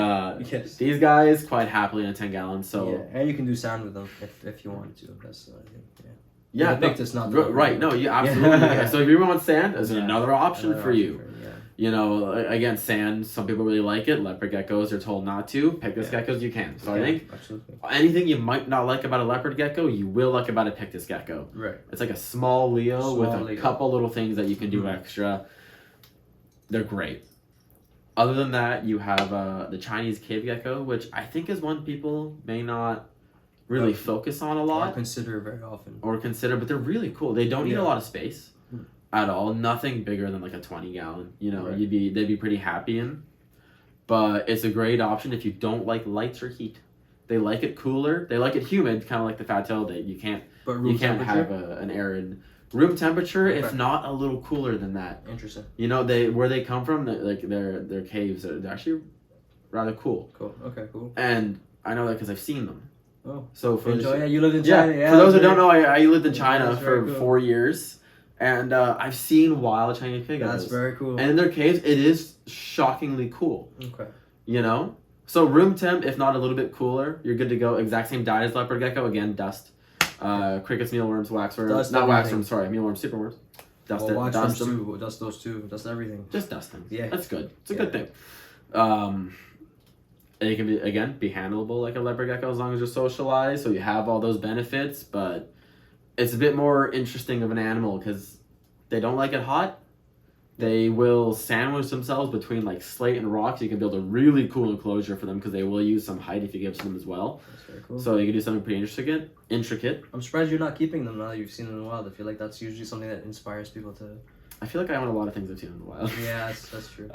Yes. these guys quite happily in a 10-gallon. So Yeah, and you can do sand with them if you wanted to. That's I think. Yeah. yeah, The Pictus, not the r- leopard right. gecko. No, you absolutely. Yeah. Yeah. So if you want sand, there's Yeah. another option Another for you. yeah. You know, again, sand, some people really like it. Leopard geckos are told not to. Pictus geckos, you can. So I think absolutely. anything you might not like about a leopard gecko, you will like about a Pictus gecko. Right. It's like a small Leo with Small a Leo. couple little things that you can do Mhm. extra. They're great. Other than that, you have the Chinese cave gecko, which I think is one people may not really focus on a Or lot consider very often. or consider, but they're really cool. They don't need Yeah. a lot of space Hmm. at all. Nothing bigger than like a 20-gallon. You know, Right. they'd be pretty happy in. But it's a great option if you don't like lights or heat. They like it cooler. They like it humid, kind of like the fat-tailed. You can't But room have an arid room temperature. If Okay. not a little cooler than that. Interesting. You know, where they come from, their caves are they're actually rather cool. Cool. Okay. Cool. And I know that because I've seen them. Oh. So for Yeah, you lived in China. Yeah. for those who very- don't know, I lived in China That's for very cool. 4 years, and I've seen wild Chinese pig That's geckos. very cool. And in their caves, it is shockingly cool. Okay. You know, so room temp, if not a little bit cooler, you're good to go. Exact same diet as leopard gecko. Again, dust, crickets, mealworms, waxworms, Dust not everything. waxworms. Sorry, mealworms, superworms. Dust Well, it, watch dust them them. too. Dust those too. Dust everything. Just dust them. Yeah. That's good. It's a Yeah. good thing. It can be handleable like a leopard gecko as long as you're socialized, so you have all those benefits. But it's a bit more interesting of an animal because they don't like it hot. They will sandwich themselves between like slate and rocks. You can build a really cool enclosure for them because they will use some height if you give to them as well. That's very cool. So you can do something pretty intricate. I'm surprised you're not keeping them now that you've seen them in the wild. I feel like that's usually something that inspires people to. I feel like I own a lot of things I've seen in the wild. Yeah, that's true.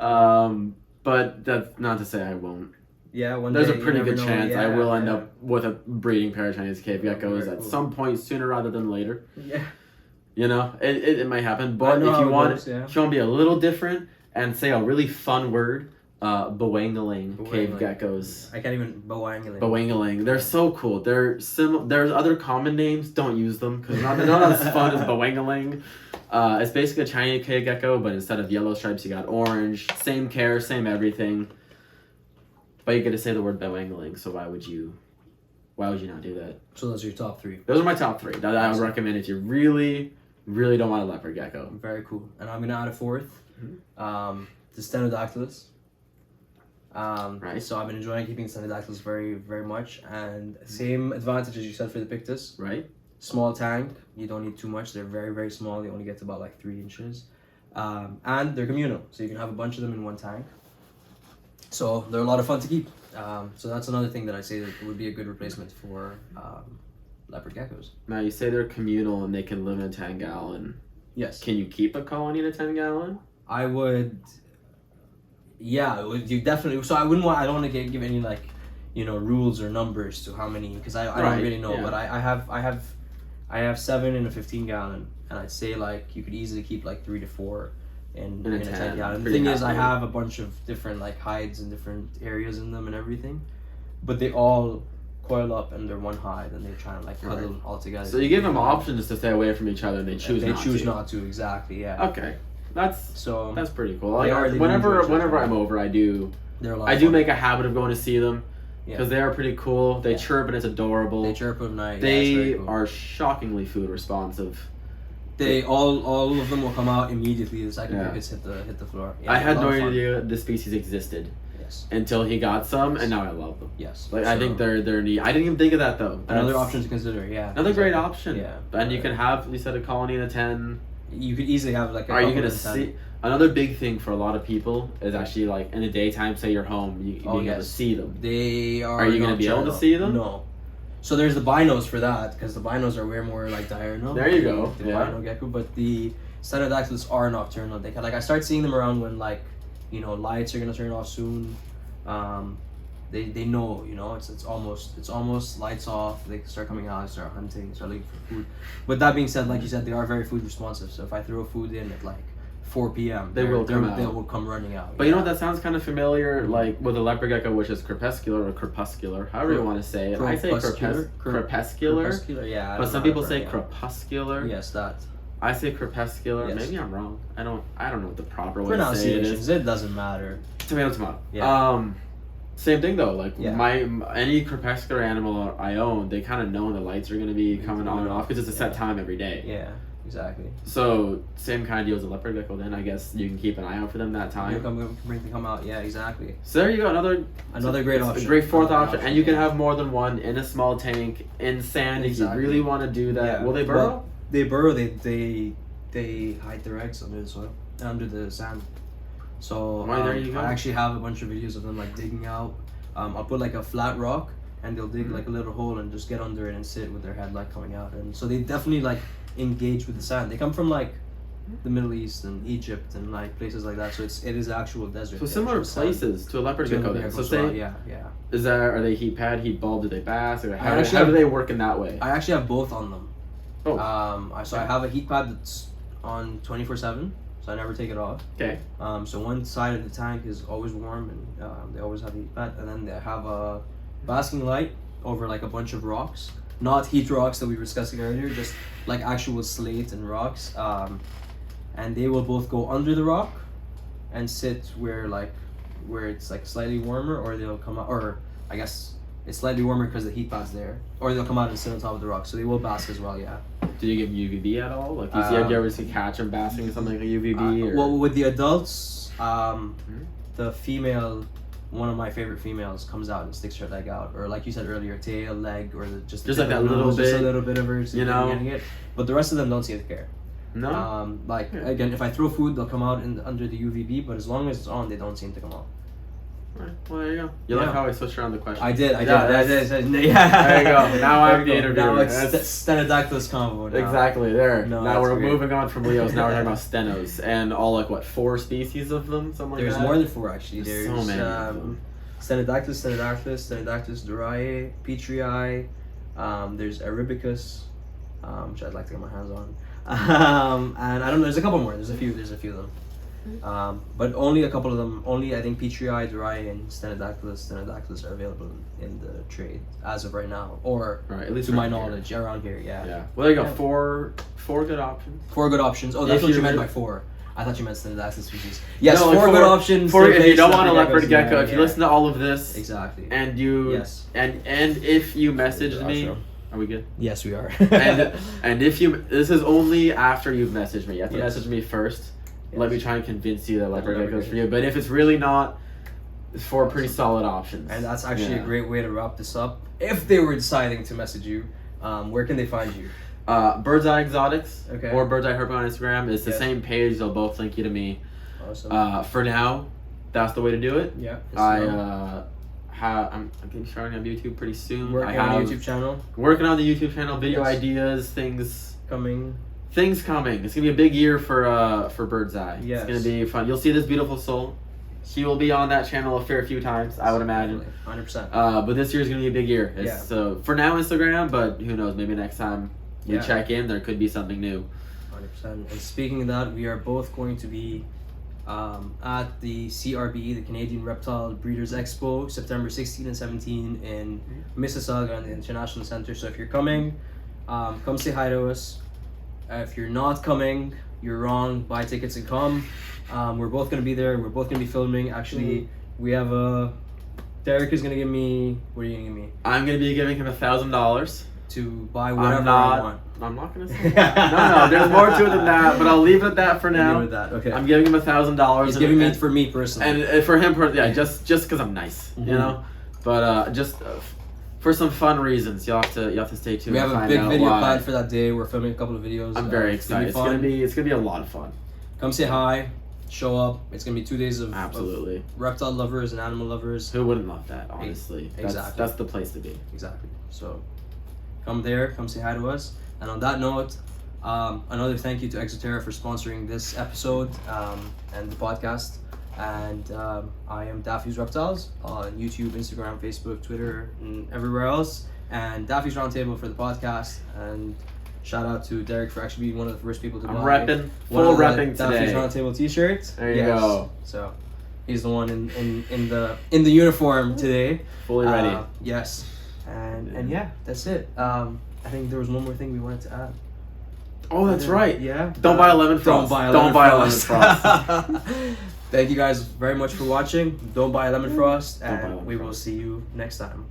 But that's not to say I won't. Yeah, one There's day, a you pretty never good know. chance I Yeah, will end yeah. up with a breeding pair of Chinese cave Yeah, geckos very at cool. some point sooner rather than later. Yeah. You know, it might happen. I But know if how you it want goes, yeah. if you want to be a little different and say a really fun word, Bowangaling cave Bowangaling. geckos. I can't even bowangaling. Bowangaling. They're so cool. There's other common names. Don't use them because they're not as fun as Bowangaling. It's basically a Chinese cave gecko, but instead of yellow stripes, you got orange. Same care, same everything. But you get to say the word Bowangaling, so why would you not do that? So those are your top three. Those are my top three that I would recommend if you really, really don't want a leopard gecko. Very cool. And I'm gonna add a fourth. Mm-hmm. The Stenodactylus. Right. So I've been enjoying keeping Stenodactylus very, very much. And same advantage as you said for the Pictus. Right? Small tank. You don't need too much. They're very, very small. They only get to about like 3 inches. And they're communal. So you can have a bunch of them in one tank. So they're a lot of fun to keep. So that's another thing that I say that would be a good replacement for leopard geckos. Now you say they're communal and they can live in a 10-gallon. Yes. Can you keep a colony in a 10-gallon? I would. Yeah, you definitely. So I wouldn't want. I don't want to give any like, rules or numbers to how many because I don't really know. But I have 7 in a 15-gallon, and I'd say like you could easily keep like 3 to 4 in a 10-gallon. The thing is, I have a bunch of different like hides in different areas in them and everything, but they all coil up and they're one hide and they're trying to like cuddle all together. So you give them options to stay away from each other, and they choose. Not to. Exactly. Yeah. Okay, that's pretty cool. Whenever I'm over, I do make a habit of going to see them because they are pretty cool. They chirp and it's adorable. They chirp at night. They are shockingly food responsive. They all of them will come out immediately the second crickets hit the floor. Yeah, I had no idea the species existed. Yes. Until he got some, and now I love them. Yes. Like I think they're neat. I didn't even think of that though. Another option to consider. Yeah. Another great option. Yeah. And you can have, you said, a colony in a 10. You could easily have like. Are you gonna see? Another big thing for a lot of people is actually like in the daytime. Say you're home, being able to see them. They are. Are you gonna be able to see them? No. So there's the binos for that because the binos are way more like diurnal. There you go. The bino gecko, but the Stenodactylus are nocturnal. They I start seeing them around when like lights are gonna turn off soon. They know it's almost lights off. They start coming out, start hunting, start looking for food. With that being said, like you said, they are very food responsive. So if I throw food in at like 4 p.m. They will come running out. But you know what? That sounds kind of familiar, like with a leopard gecko, which is crepuscular or crepuscular, however you want to say it. I say crepuscular. Crepuscular, yeah. But some people say crepuscular. Yes, that. I say crepuscular. Yes. Maybe I'm wrong. I don't know what the proper way to say it is. It doesn't matter. Tomato. Yeah. Same thing though. Like any crepuscular animal I own, they kind of know when the lights are going to be coming on and off because it's a set time every day. Yeah. Exactly. So same kind of deal as a leopard gecko. Then I guess you can keep an ay out for them that time. Bring them come out. Yeah, exactly. So there you go. Another great option. A great fourth option, and you can have more than one in a small tank in sand if you really want to do that. Yeah. Will they burrow? Well, they burrow. They hide their eggs under the soil, under the sand. So there you go. I actually have a bunch of videos of them like digging out. I'll put like a flat rock, and they'll dig like a little hole and just get under it and sit with their head like coming out. And so they definitely like engage with the sand. They come from like the Middle East and Egypt and like places like that. So it is actual desert. So similar places to a leopard gecko. Then. So say are they heat pad, heat bulb? Do they bask? Or how do they work in that way? I actually have both on them. Oh. I have a heat pad that's on 24/7. So I never take it off. Okay. So one side of the tank is always warm and they always have a heat pad, and then they have a basking light over like a bunch of rocks. Not heat rocks that we were discussing earlier, just like actual slate and rocks. And they will both go under the rock and sit where it's like slightly warmer, or they'll come out, or I guess it's slightly warmer because the heat pad's there, or they'll come out and sit on top of the rock. So they will bask as well, yeah. Do you give UVB at all? Like, do you ever catch them basking in something like a UVB? Well, with the adults, the female, one of my favorite females, comes out and sticks her leg out, or like you said earlier, tail, leg, or just like that little bit, just a little bit of her, getting it. But the rest of them don't seem to care. No. Again, if I throw food, they'll come out under the UVB, but as long as it's on, they don't seem to come out. Right. Well, there you go. You like how I switched around the question? I did. Yeah. There you go. Now I'm the interviewer. Now it's Stenodactylus combo. Now. Exactly. There. No, now we're moving on from Leos. Now we're talking about stenos and all 4 species of them. Something like that. There's more than 4 actually. There's so many. Stenodactylus durae, petrii. There's Arabicus, which I'd like to get my hands on. And I don't know. There's a couple more. There's a few of them. But only a couple of them. Only I think petrii, durae, and Stenodactylus are available in the trade as of right now, or at least to my knowledge around here. Yeah. Well, there you go. 4 good options. 4 good options. Oh, that's what you meant by 4. I thought you meant Stenodactylus species. Yes, 4 good options. If you don't want a leopard gecko, if you listen to all of this, exactly, and you and if you messaged me. Are we good? Yes, we are. and if this is only after you've messaged me. You have to message me first. Let me try and convince you that leopard geckos for you. But if it's really not, it's 4 pretty solid options. And that's actually a great way to wrap this up. If they were deciding to message you, where can they find you? Birdseye Exotics or Birdseyeherping on Instagram. It's the same page. They'll both link you to me. Awesome. For now, that's the way to do it. Yeah. I'm getting started on YouTube pretty soon. Working on the YouTube channel. Working on the YouTube channel, video ideas, things coming. things coming. It's gonna be a big year for Birdseye. Yes. It's gonna be fun. You'll see this beautiful soul. He will be on that channel a fair few times, I would imagine. 100%. But this year's gonna be a big year. Yeah. So for now, Instagram, but who knows? Maybe next time we Yeah. check in, there could be something new. 100%. And speaking of that, we are both going to be at the CRB, the Canadian Reptile Breeders Expo, September 16 and 17 in Mississauga in the International Center. So if you're coming, come say hi to us. If you're not coming, you're wrong. Buy tickets and come. We're both going to be there. We're both going to be filming. Actually, we have Derek is going to give me... What are you going to give me? I'm gonna be giving him $1,000. To buy whatever I want. I'm not gonna say that. No, there's more to it than that, but I'll leave it at that for now. Leave it at that. Okay. I'm giving him $1,000. He's giving it for me personally. And for him, just because I'm nice, you know. But just for some fun reasons, you have to stay tuned. We have a big video planned for that day. We're filming a couple of videos. I'm very excited. It's gonna be a lot of fun. Come say hi, show up. It's gonna be 2 days of Absolutely of reptile lovers and animal lovers. Who wouldn't love that? Honestly, Exactly. That's the place to be. Exactly. So, come there. Come say hi to us. And on that note, another thank you to Exoterra for sponsoring this episode and the podcast. And I am Daffy's Reptiles on YouTube, Instagram, Facebook, Twitter, and everywhere else. And Daffy's Roundtable for the podcast. And shout out to Derek for actually being one of the first people to I'm buy repping, one full of the repping Daffy's today. Roundtable T-shirts. There you go. So he's the one in the uniform today. Fully ready. Yes. And yeah, that's it. I think there was one more thing we wanted to add. Oh, that's right. Yeah. Don't buy a lemon frost. Don't buy a lemon frost. Thank you guys very much for watching. Don't buy a lemon frost, Don't buy a and lemon we will frost. see you next time.